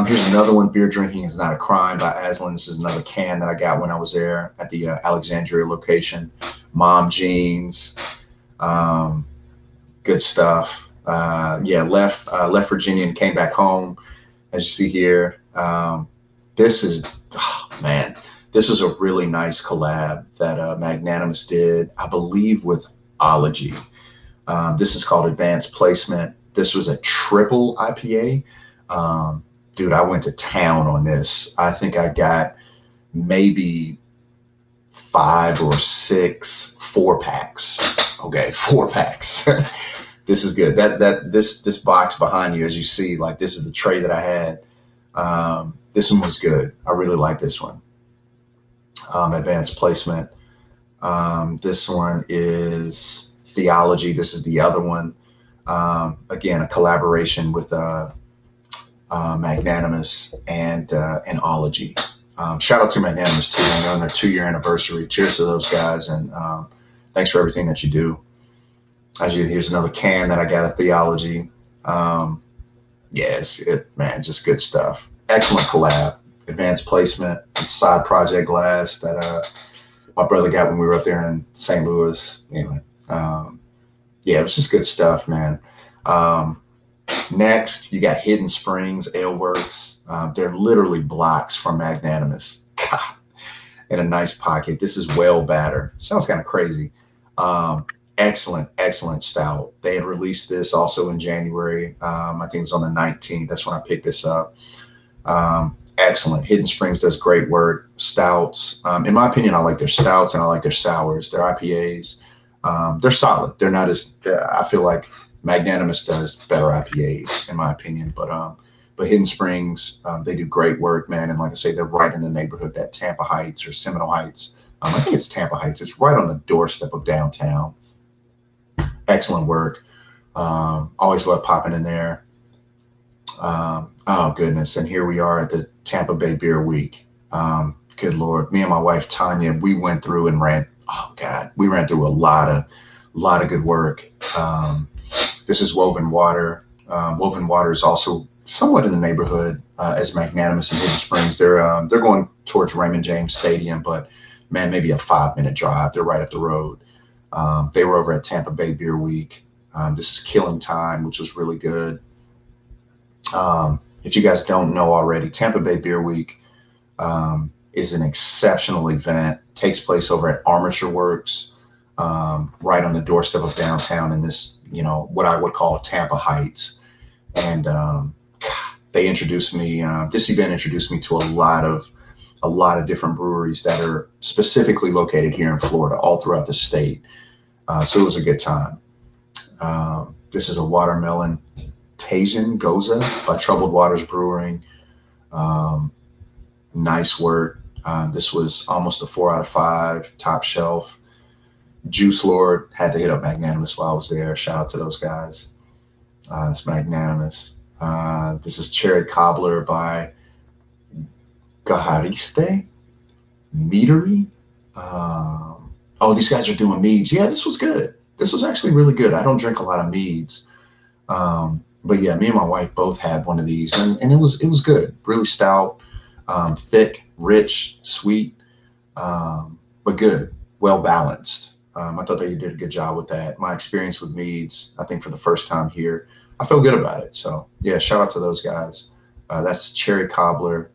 here's another one, Beer Drinking is Not a Crime by Aslan. This is another can that I got when I was there at the Alexandria location. Mom jeans, good stuff. Left Virginia and came back home, as you see here. This is a really nice collab that Magnanimous did, I believe, with Ology. This is called Advanced Placement. This was a triple IPA. Dude, I went to town on this. I think I got maybe 5 or 6 4-packs. Okay, 4-packs. This is good. This box behind you, as you see, like this is the tray that I had. This one was good. I really like this one. Advanced Placement. This one is Theology. This is the other one. Again, a collaboration with Magnanimous and Ology. Shout out to Magnanimous too. They're on their 2-year anniversary. Cheers to those guys, and thanks for everything that you do. Here's another can that I got at Theology. Yes, man, just good stuff. Excellent collab. Advanced placement, side project glass that my brother got when we were up there in St. Louis. Anyway, yeah, it was just good stuff, man. Next, you got Hidden Springs Ale Works. They're literally blocks from Magnanimous. God, in a nice pocket. This is well batter. Sounds kind of crazy. Excellent stout. They had released this also in January. I think it was on the 19th. That's when I picked this up. Excellent. Hidden Springs does great work. Stouts. In my opinion, I like their stouts and I like their sours. Their IPAs. They're solid. They're not as, I feel like Magnanimous does better IPAs in my opinion, but Hidden Springs, they do great work, man. And like I say, they're right in the neighborhood, that Tampa Heights or Seminole Heights. I think it's Tampa Heights. It's right on the doorstep of downtown. Excellent work. Always love popping in there. Oh goodness. And here we are at the Tampa Bay Beer Week. Good Lord. Me and my wife, Tanya, we went through and we ran through a lot of good work. This is Woven Water. Woven Water is also somewhat in the neighborhood as Magnanimous and Hidden Springs. They're going towards Raymond James Stadium, but man, maybe a 5-minute drive. They're right up the road. They were over at Tampa Bay Beer Week. This is Killing Time, which was really good. If you guys don't know already, Tampa Bay Beer Week is an exceptional event. Takes place over at Armature Works, right on the doorstep of downtown in this, what I would call Tampa Heights. And they introduced me. This event introduced me to a lot of different breweries that are specifically located here in Florida, all throughout the state. So it was a good time. This is a watermelon Tajin Goza by Troubled Waters Brewing. Nice work. This was almost a 4 out of 5, top shelf. Juice Lord, had to hit up Magnanimous while I was there. Shout out to those guys. It's Magnanimous. This is Cherry Cobbler by Gahariste Meadery. These guys are doing meads. Yeah, this was good. This was actually really good. I don't drink a lot of meads. But yeah, me and my wife both had one of these and it was good. Really stout, thick, rich, sweet, but good, well balanced. I thought they did a good job with that. My experience with meads, I think for the first time here, I feel good about it. So yeah, shout out to those guys. That's Cherry Cobbler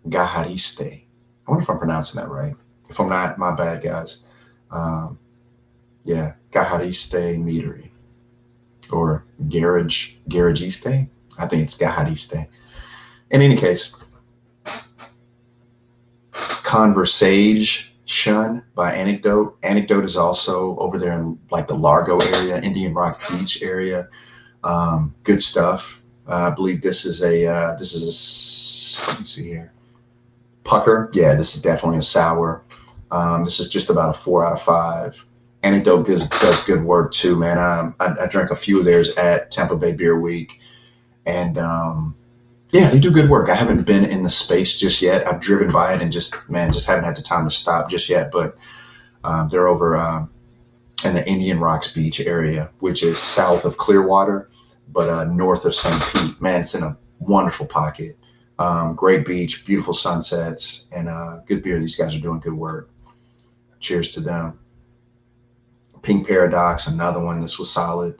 Gahariste. I wonder if I'm pronouncing that right. If I'm not, my bad, guys. Yeah, Gahariste Meadery. Or Garagiste. I think it's Gahariste. In any case, Conversation by Anecdote. Anecdote is also over there in like the Largo area, Indian Rock Beach area. Good stuff. I believe this is a let me see here. Pucker. Yeah, this is definitely a sour. This is just about a 4 out of 5. Anecdote does good work too, man. I drank a few of theirs at Tampa Bay Beer Week, and yeah, they do good work. I haven't been in the space just yet. I've driven by it and just haven't had the time to stop just yet. But they're over in the Indian Rocks Beach area, which is south of Clearwater, but north of St. Pete. Man, it's in a wonderful pocket. Great beach, beautiful sunsets, and good beer. These guys are doing good work. Cheers to them. Pink Paradox, another one. This was solid.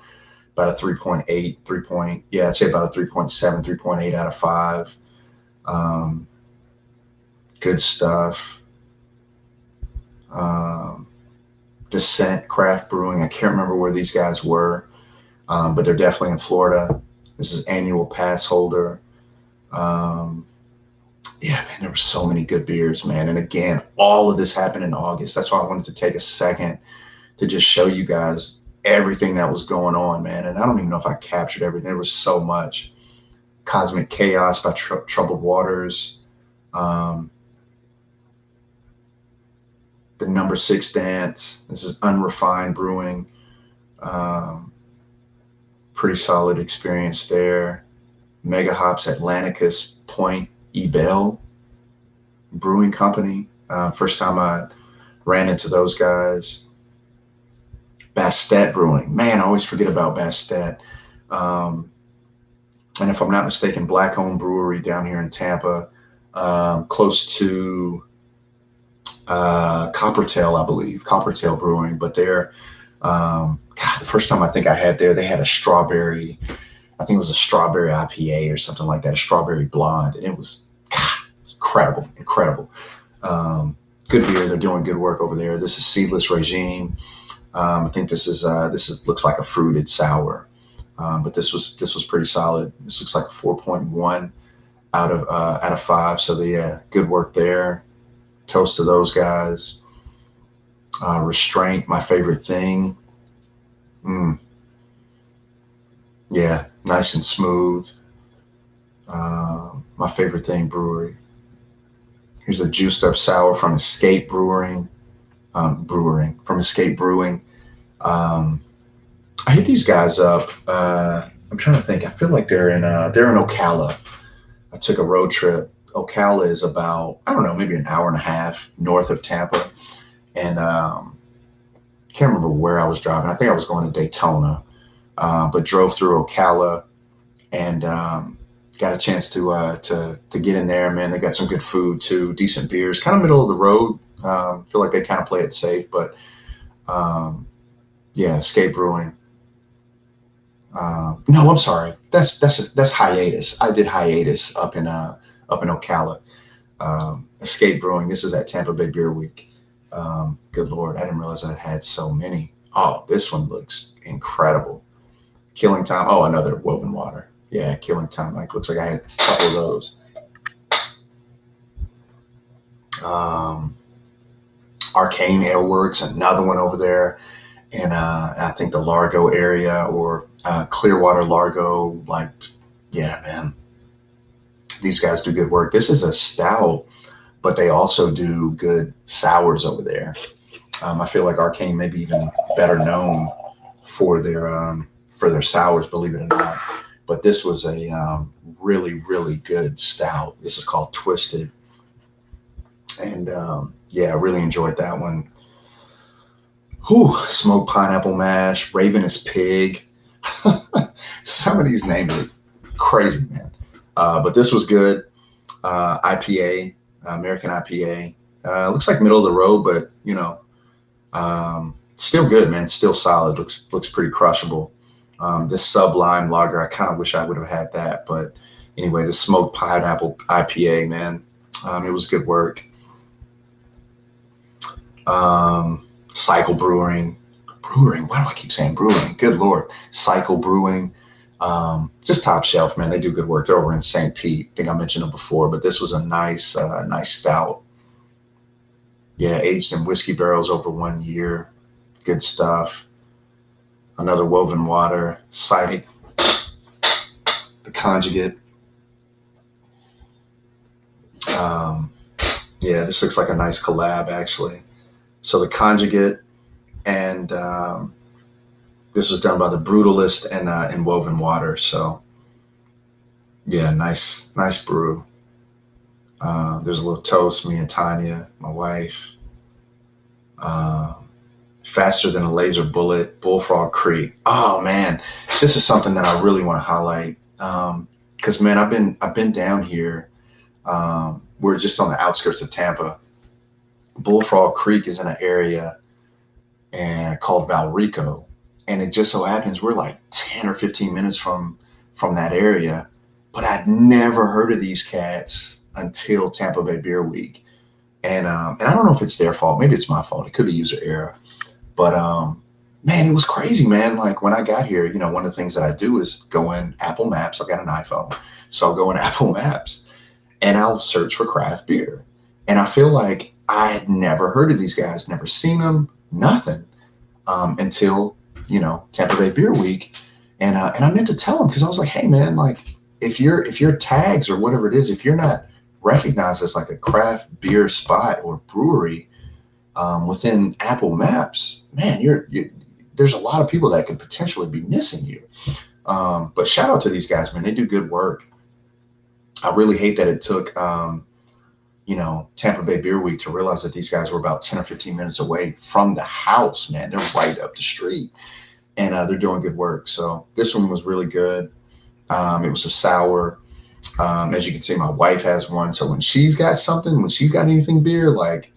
About a 3.8, I'd say about a 3.7, 3.8 out of 5. Good stuff. Descent Craft Brewing. I can't remember where these guys were, but they're definitely in Florida. This is Annual Pass Holder. Yeah, man, there were so many good beers, man. And again, all of this happened in August. That's why I wanted to take a second to just show you guys everything that was going on, man. And I don't even know if I captured everything. There was so much. Cosmic Chaos by Troubled Waters. The Number 6 Dance. This is Unrefined Brewing. Um, Pretty solid experience there. Mega Hops Atlanticus Point Ebel Brewing Company. First time I ran into those guys. Bastet Brewing. Man, I always forget about Bastet. Um, and if I'm not mistaken, Black Owned Brewery down here in Tampa, close to Coppertail, I believe, Coppertail Brewing. But they're, God, the first time I think I had there, they had a strawberry, I think it was a strawberry IPA or something like that, a strawberry blonde. And it was, God, it was incredible, incredible. Good beer. They're doing good work over there. This is Seedless Regime. I think this looks like a fruited sour, but this was pretty solid. This looks like a 4.1 out of 5. So good work there. Toast to those guys. Restraint, my favorite thing. Yeah, nice and smooth. My favorite thing brewery. Here's a juiced up sour from Escape Brewing. From Escape Brewing. I hit these guys up. I'm trying to think. I feel like they're in Ocala. I took a road trip. Ocala is about, I don't know, maybe an hour and a half north of Tampa. And can't remember where I was driving. I think I was going to Daytona, but drove through Ocala and got a chance to get in there. Man, they got some good food too, decent beers, kind of middle of the road. Feel like they kind of play it safe, but yeah, Escape Brewing. No, I'm sorry. That's Hiatus. I did Hiatus up in Ocala. Escape Brewing. This is at Tampa Bay Beer Week. Good Lord, I didn't realize I had so many. Oh, this one looks incredible. Killing Time. Oh, another Woven Water. Yeah, Killing Time. Like, looks like I had a couple of those. Arcane Ale Works, another one over there. And I think the Largo area or Clearwater, Largo. Like, yeah, man. These guys do good work. This is a stout, but they also do good sours over there. I feel like Arcane may be even better known for their sours, believe it or not. But this was a really, really good stout. This is called Twisted. And yeah, I really enjoyed that one. Whew, smoked pineapple mash, Ravenous Pig. Some of these names are crazy, man. But this was good. IPA, American IPA. Looks like middle of the road, but still good, man. Still solid. Looks pretty crushable. This Sublime Lager, I kind of wish I would have had that, but anyway, the smoked pineapple IPA, man, it was good work. Cycle Brewing. Why do I keep saying brewing? Good Lord. Cycle Brewing. Just top shelf, man. They do good work. They're over in St. Pete. I think I mentioned them before, but this was a nice stout. Yeah, aged in whiskey barrels over 1 year. Good stuff. Another Woven Water. Citing the Conjugate. Yeah, this looks like a nice collab, actually. So the Conjugate and this was done by the Brutalist and Woven Water. So yeah, nice brew. There's a little toast, me and Tanya, my wife. Faster Than a Laser Bullet, Bullfrog Creek. Oh man, this is something that I really want to highlight. Cause man, I've been down here. We're just on the outskirts of Tampa. Bullfrog Creek is in an area called Valrico. And it just so happens we're like 10 or 15 minutes from that area. But I'd never heard of these cats until Tampa Bay Beer Week. And I don't know if it's their fault. Maybe it's my fault. It could be user error. But man, it was crazy, man. Like when I got here, one of the things that I do is go in Apple Maps. I've got an iPhone. So I'll go in Apple Maps and I'll search for craft beer. And I feel like I had never heard of these guys, never seen them, nothing until, Tampa Bay Beer Week. And I meant to tell them because I was like, hey, man, like if your tags or whatever it is, if you're not recognized as like a craft beer spot or brewery within Apple Maps, man, there's a lot of people that could potentially be missing you. But shout out to these guys, man. They do good work. I really hate that it took, Tampa Bay Beer Week to realize that these guys were about 10 or 15 minutes away from the house, man. They're right up the street, and they're doing good work. So this one was really good. It was a sour. As you can see, my wife has one. So when she's got anything beer, like,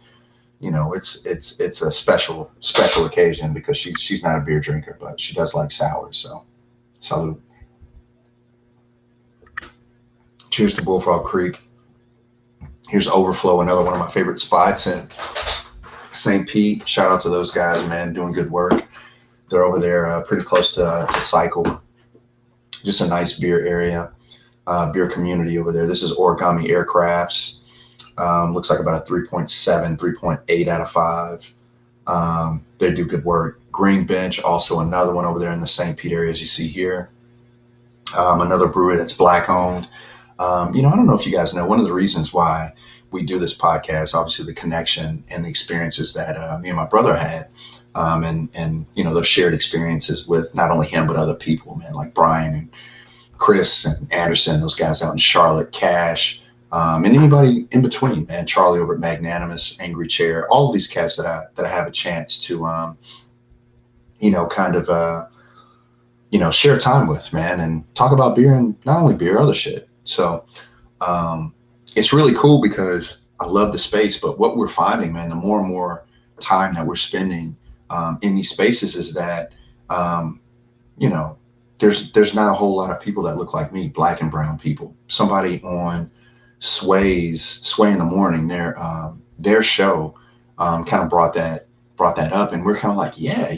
it's a special occasion because she's not a beer drinker, but she does like sours. So salute. Cheers to Bullfrog Creek. Here's Overflow, another one of my favorite spots in St. Pete. Shout out to those guys, man, doing good work. They're over there pretty close to Cycle. Just a nice beer area, beer community over there. This is Origami Aircrafts. Looks like about a 3.7, 3.8 out of 5. They do good work. Green Bench, also another one over there in the St. Pete area, as you see here. Another brewery that's Black owned. I don't know if you guys know, one of the reasons why we do this podcast, obviously the connection and the experiences that me and my brother had, and those shared experiences with not only him, but other people, man, like Brian and Chris and Anderson, those guys out in Charlotte, Cash, and anybody in between, man, Charlie over at Magnanimous, Angry Chair, all of these cats that I have a chance to, share time with, man, and talk about beer, and not only beer, other shit. So it's really cool because I love the space, but what we're finding, man, the more and more time that we're spending in these spaces is that, there's not a whole lot of people that look like me, black and brown people. Somebody on Sway in the Morning, their show kind of brought that up, and we're kind of like, yeah,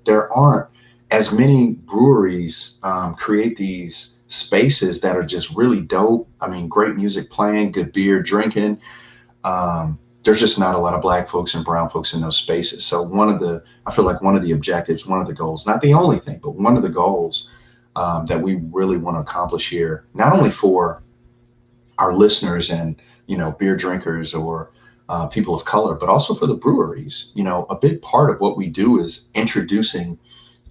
there aren't as many breweries create these spaces that are just really dope. I mean, great music playing, good beer drinking. There's just not a lot of black folks and brown folks in those spaces. So I feel like one of the objectives, one of the goals, not the only thing, but one of the goals that we really want to accomplish here, not only for our listeners and, beer drinkers or people of color, but also for the breweries. A big part of what we do is introducing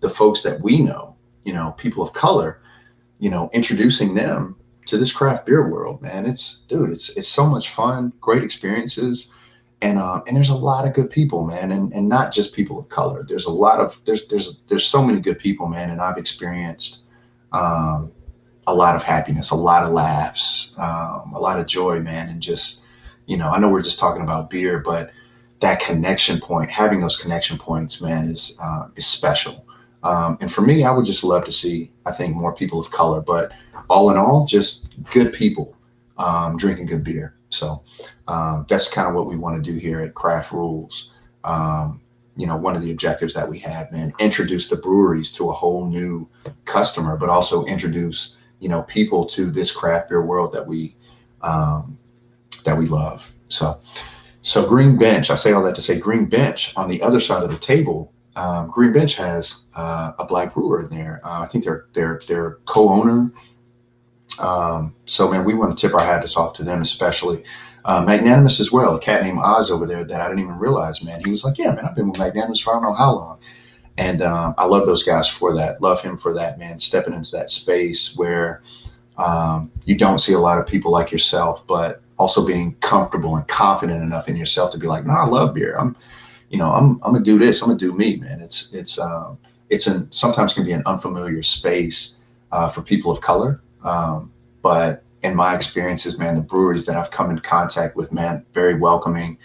the folks that we know, people of color, introducing them to this craft beer world, man. It's so much fun, great experiences. And there's a lot of good people, man. And not just people of color. There's so many good people, man. And I've experienced a lot of happiness, a lot of laughs, a lot of joy, man. And just, I know we're just talking about beer, but that connection point, having those connection points, man, is special. And for me, I would just love to see, I think, more people of color, but all in all, just good people drinking good beer. So that's kind of what we want to do here at Craft Rules. One of the objectives that we have, man, introduce the breweries to a whole new customer, but also introduce, people to this craft beer world that we love. So Green Bench, I say all that to say Green Bench on the other side of the table. Green Bench has a black brewer in there. I think they're co-owner. So, man, we want to tip our hats off to them, especially Magnanimous as well. A cat named Oz over there that I didn't even realize, man. He was like, yeah, man, I've been with Magnanimous for I don't know how long. And I love those guys for that. Love him for that, man, stepping into that space where you don't see a lot of people like yourself, but also being comfortable and confident enough in yourself to be like, no, I love beer. I'm gonna do this. I'm gonna do me, man. It's sometimes can be an unfamiliar space for people of color. But in my experiences, man, the breweries that I've come in contact with, man, very welcoming,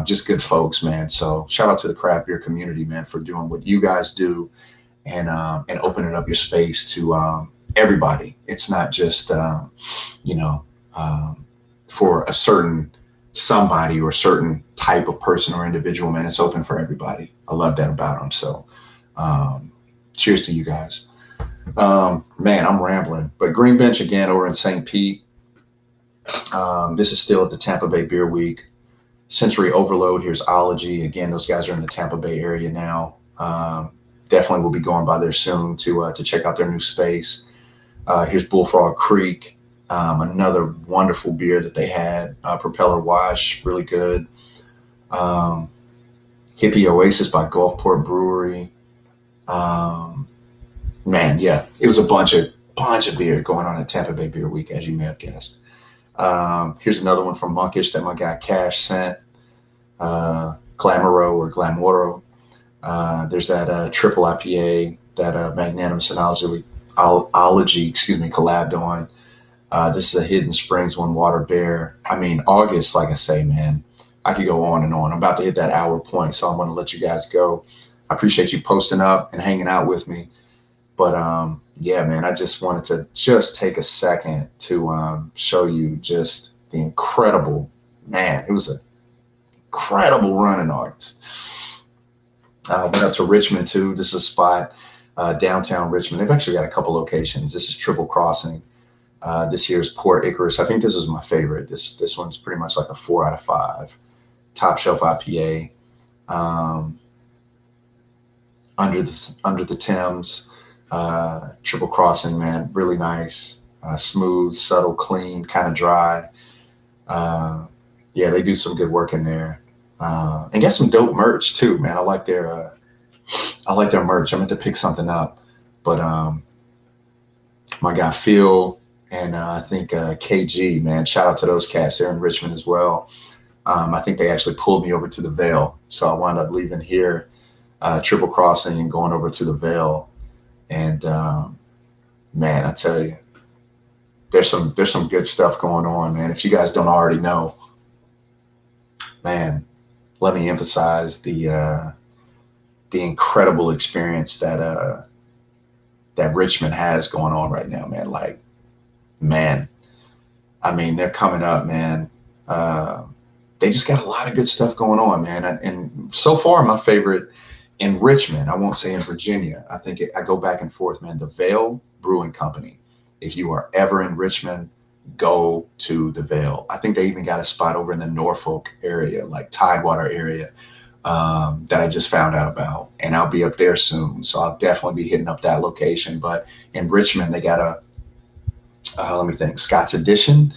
just good folks, man. So shout out to the craft beer community, man, for doing what you guys do and opening up your space to everybody. It's not just for a certain somebody or a certain type of person or individual, man. It's open for everybody. I love that about them. So cheers to you guys. Man, I'm rambling, but Green Bench again over in St. Pete. This is still at the Tampa Bay Beer Week. Sensory Overload. Here's Ology. Again, those guys are in the Tampa Bay area now. Definitely will be going by there soon to check out their new space. Here's Bullfrog Creek. Another wonderful beer that they had. Propeller Wash, really good. Hippie Oasis by Gulfport Brewery. Man, yeah, it was a bunch of beer going on at Tampa Bay Beer Week, as you may have guessed. Here's another one from Monkish that my guy Cash sent. Glamoro or Glamoro. There's that triple IPA that Magnanimous and Ology, collabed on. This is a Hidden Springs one, Water Bear. I mean, August, like I say, man, I could go on and on. I'm about to hit that hour point, so I'm going to let you guys go. I appreciate you posting up and hanging out with me. But yeah, man, I just wanted to just take a second to show you just the incredible, man, it was an incredible run in August. Went up to Richmond too. This is a spot, downtown Richmond. They've actually got a couple locations. This is Triple Crossing. This year's Port Icarus. I think this is my favorite. This one's pretty much like a 4 out of 5. Top shelf IPA. Under the Thames. Triple Crossing, man, really nice. Smooth, subtle, clean, kind of dry. Yeah, they do some good work in there. And got some dope merch too, man. I like their merch. I meant to pick something up, but my guy Phil and I think KG, man, shout out to those cats. They're in Richmond as well. I think they actually pulled me over to the Vale, so I wound up leaving here, Triple Crossing, and going over to the Vale. And man, I tell you, there's some good stuff going on, man. If you guys don't already know, man, let me emphasize the incredible experience that Richmond has going on right now, man. Like, man, I mean, they're coming up, man. They just got a lot of good stuff going on, man. And so far, my favorite in Richmond, I won't say in Virginia. I think I go back and forth, man. The Vale Brewing Company. If you are ever in Richmond, go to the Vale. I think they even got a spot over in the Norfolk area, like Tidewater area, that I just found out about. And I'll be up there soon. So I'll definitely be hitting up that location. But in Richmond, they got let me think, Scott's Edition.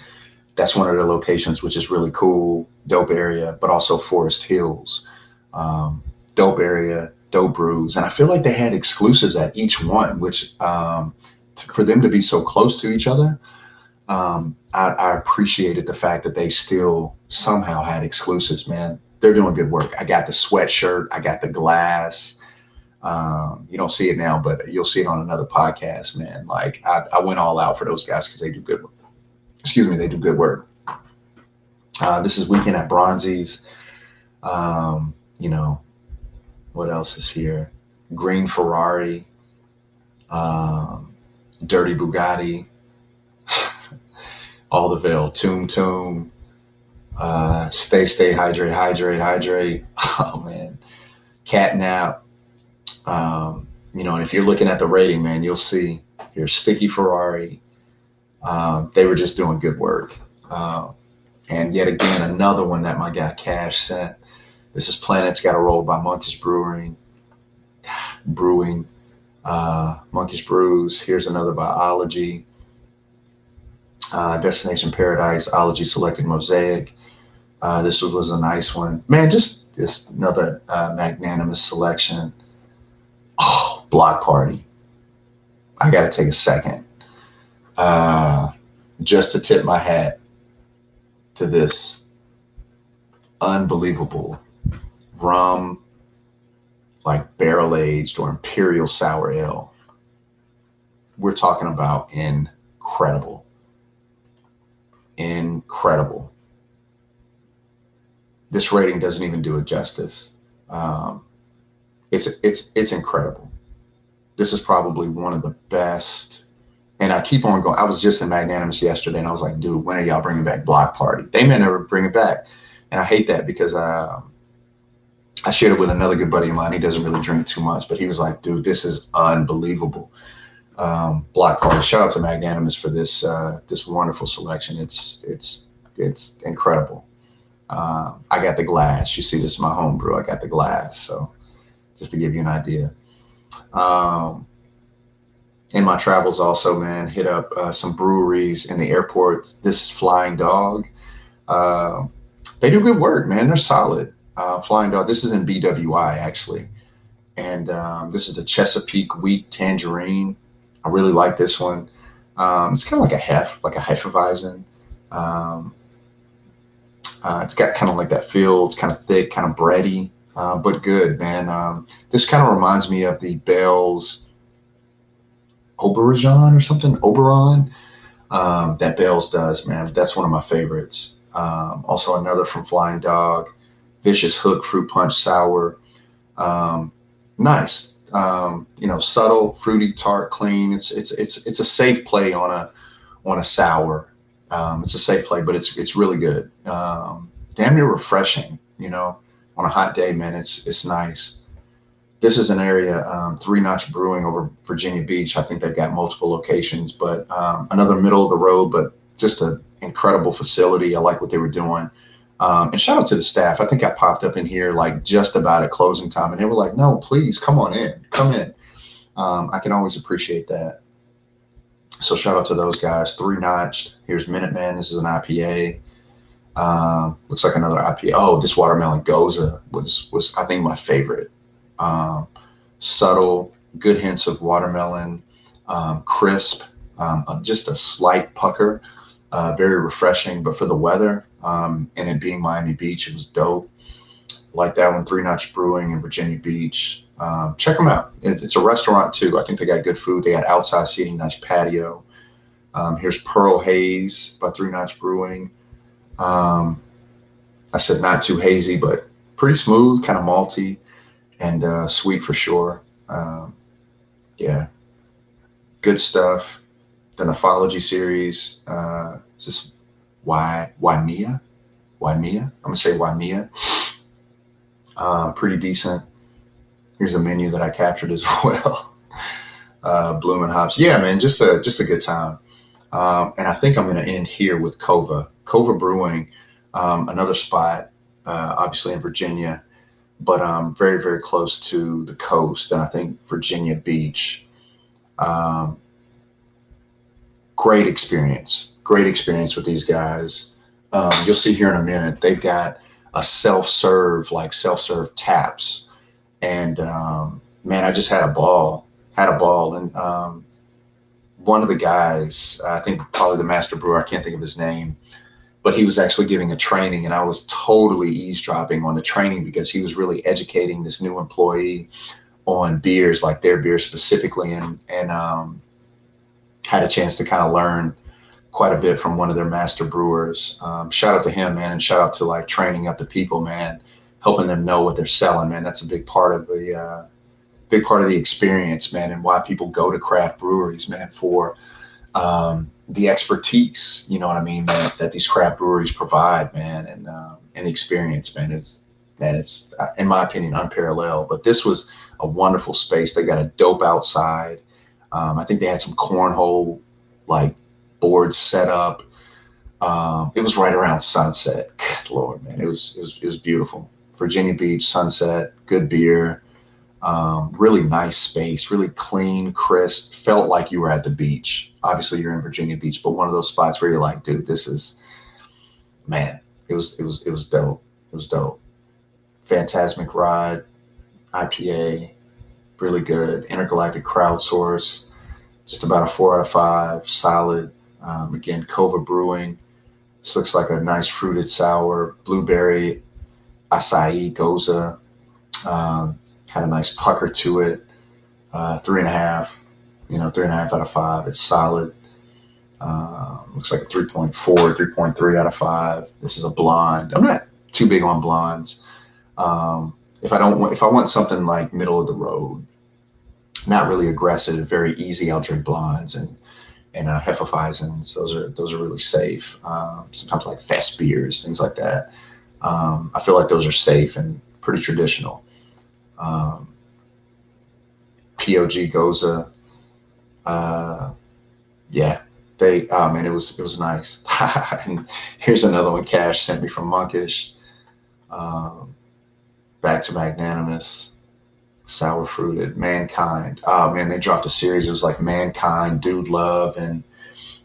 That's one of the locations, which is really cool, dope area, but also Forest Hills. Dope area, dope brews. And I feel like they had exclusives at each one, which for them to be so close to each other, I appreciated the fact that they still somehow had exclusives, man. They're doing good work. I got the sweatshirt. I got the glass. You don't see it now, but you'll see it on another podcast, man. Like I went all out for those guys because they do good work. Excuse me, they do good work. This is Weekend at Bronzy's. You know, what else is here? Green Ferrari, Dirty Bugatti, All the Veil, Tomb, Stay, Hydrate. Oh man, Catnap. You know, and if you're looking at the rating, man, you'll see here Sticky Ferrari. They were just doing good work. And yet again, another one that my guy Cash sent. This is Planet's Got a Roll by Monkish Brewing. Monkish Brews. Here's another by Ology. Destination Paradise, Ology Selected Mosaic. This was a nice one. Man, just another magnanimous selection. Oh, Block Party. I got to take a second just to tip my hat to this unbelievable rum, like barrel aged or imperial sour ale. We're talking about incredible. This rating doesn't even do it justice. It's incredible. This is probably one of the best. And I keep on going. I was just in Magnanimous yesterday, and I was like, dude, when are y'all bringing back Block Party? They may never bring it back. And I hate that because I shared it with another good buddy of mine. He doesn't really drink too much, but he was like, dude, this is unbelievable. Block Party. Shout out to Magnanimous for this wonderful selection. It's incredible. I got the glass. You see, this is my home brew. I got the glass. So just to give you an idea. In my travels also, man, hit up some breweries in the airport. This is Flying Dog. They do good work, man. They're solid. Flying Dog. This is in BWI, actually. And this is the Chesapeake Wheat Tangerine. I really like this one. It's kind of like a Hefeweizen. Um, it's got kind of like that feel. It's kind of thick, kind of bready, but good, man. This kind of reminds me of the Bell's Oberon or something. Oberon that Bell's does, man. That's one of my favorites. Also another from Flying Dog, Vicious Hook Fruit Punch Sour. Nice. Subtle, fruity, tart, clean. It's a safe play on a sour. It's a safe play, but it's really good. Damn near refreshing, on a hot day, man. It's nice. This is an area, Three Notch Brewing over Virginia Beach. I think they've got multiple locations, but another middle of the road, but just an incredible facility. I like what they were doing. And shout out to the staff. I think I popped up in here like just about at closing time, and they were like, "No, please come on in, come in." I can always appreciate that. So shout out to those guys. Three Notched. Here's Minuteman. This is an IPA. Looks like another IPA. Oh, this Watermelon Goza was I think my favorite. Subtle, good hints of watermelon, crisp, just a slight pucker, very refreshing. But for the weather, and it being Miami Beach, it was dope. Like that one, Three Notch Brewing in Virginia Beach. Check them out. It's a restaurant too. I think they got good food. They had outside seating, nice patio. Here's Pearl Haze by Three Notch Brewing. I said not too hazy, but pretty smooth, kind of malty and sweet for sure. Yeah, good stuff. The Nafology series. Is this Waimea? I'm gonna say Waimea. Pretty decent. Here's a menu that I captured as well. Bloomin' Hops. Yeah, man, just a good time. And I think I'm gonna end here with Kova Brewing, another spot, obviously in Virginia, but very, very close to the coast. And I think Virginia Beach. Great experience with these guys. You'll see here in a minute, they've got a self-serve taps. And man, I just had a ball. And one of the guys, I think probably the master brewer, I can't think of his name, but he was actually giving a training, and I was totally eavesdropping on the training because he was really educating this new employee on beers, like their beer specifically, and had a chance to kind of learn quite a bit from one of their master brewers. Shout out to him, man, and shout out to like training up the people, man, helping them know what they're selling, man. That's a big part of the experience, man, and why people go to craft breweries, man, for the expertise, you know what I mean, that these craft breweries provide, man, and the experience, man, it's in my opinion unparalleled. But this was a wonderful space. They got a dope outside. I think they had some cornhole like boards set up. It was right around sunset. Good Lord, man, it was beautiful. Virginia Beach, sunset, good beer, really nice space, really clean, crisp. Felt like you were at the beach. Obviously, you're in Virginia Beach, but one of those spots where you're like, dude, this is, man, it was dope. It was dope. Phantasmic Ride, IPA, really good. Intergalactic Crowdsource, just about a 4 out of 5, solid. Again, Kova Brewing. This looks like a nice fruited sour. Blueberry acai goza. Had a nice pucker to it. 3.5, 3.5 out of 5. It's solid. Looks like a 3.4, 3.3 out of 5. This is a blonde. I'm not too big on blondes. If I want something like middle of the road, not really aggressive, very easy, I'll drink blondes and Hefeweizens. Those are really safe. Sometimes like fest beers, things like that. I feel like those are safe and pretty traditional. POG Goza. Yeah, man, it was nice. And here's another one Cash sent me from Monkish. Back to Magnanimous, sour fruited, Mankind. Oh man, they dropped a series. It was like Mankind, Dude Love, and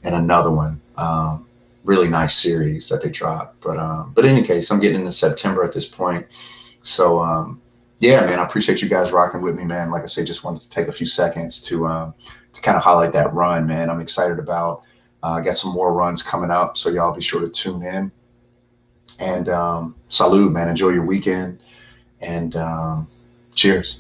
another one. Really nice series that they dropped. But in any case, I'm getting into September at this point, so Yeah, man, I appreciate you guys rocking with me, man. Like I said, just wanted to take a few seconds to kind of highlight that run, man. I'm excited about. I got some more runs coming up, so y'all be sure to tune in. And salud, man. Enjoy your weekend, and cheers.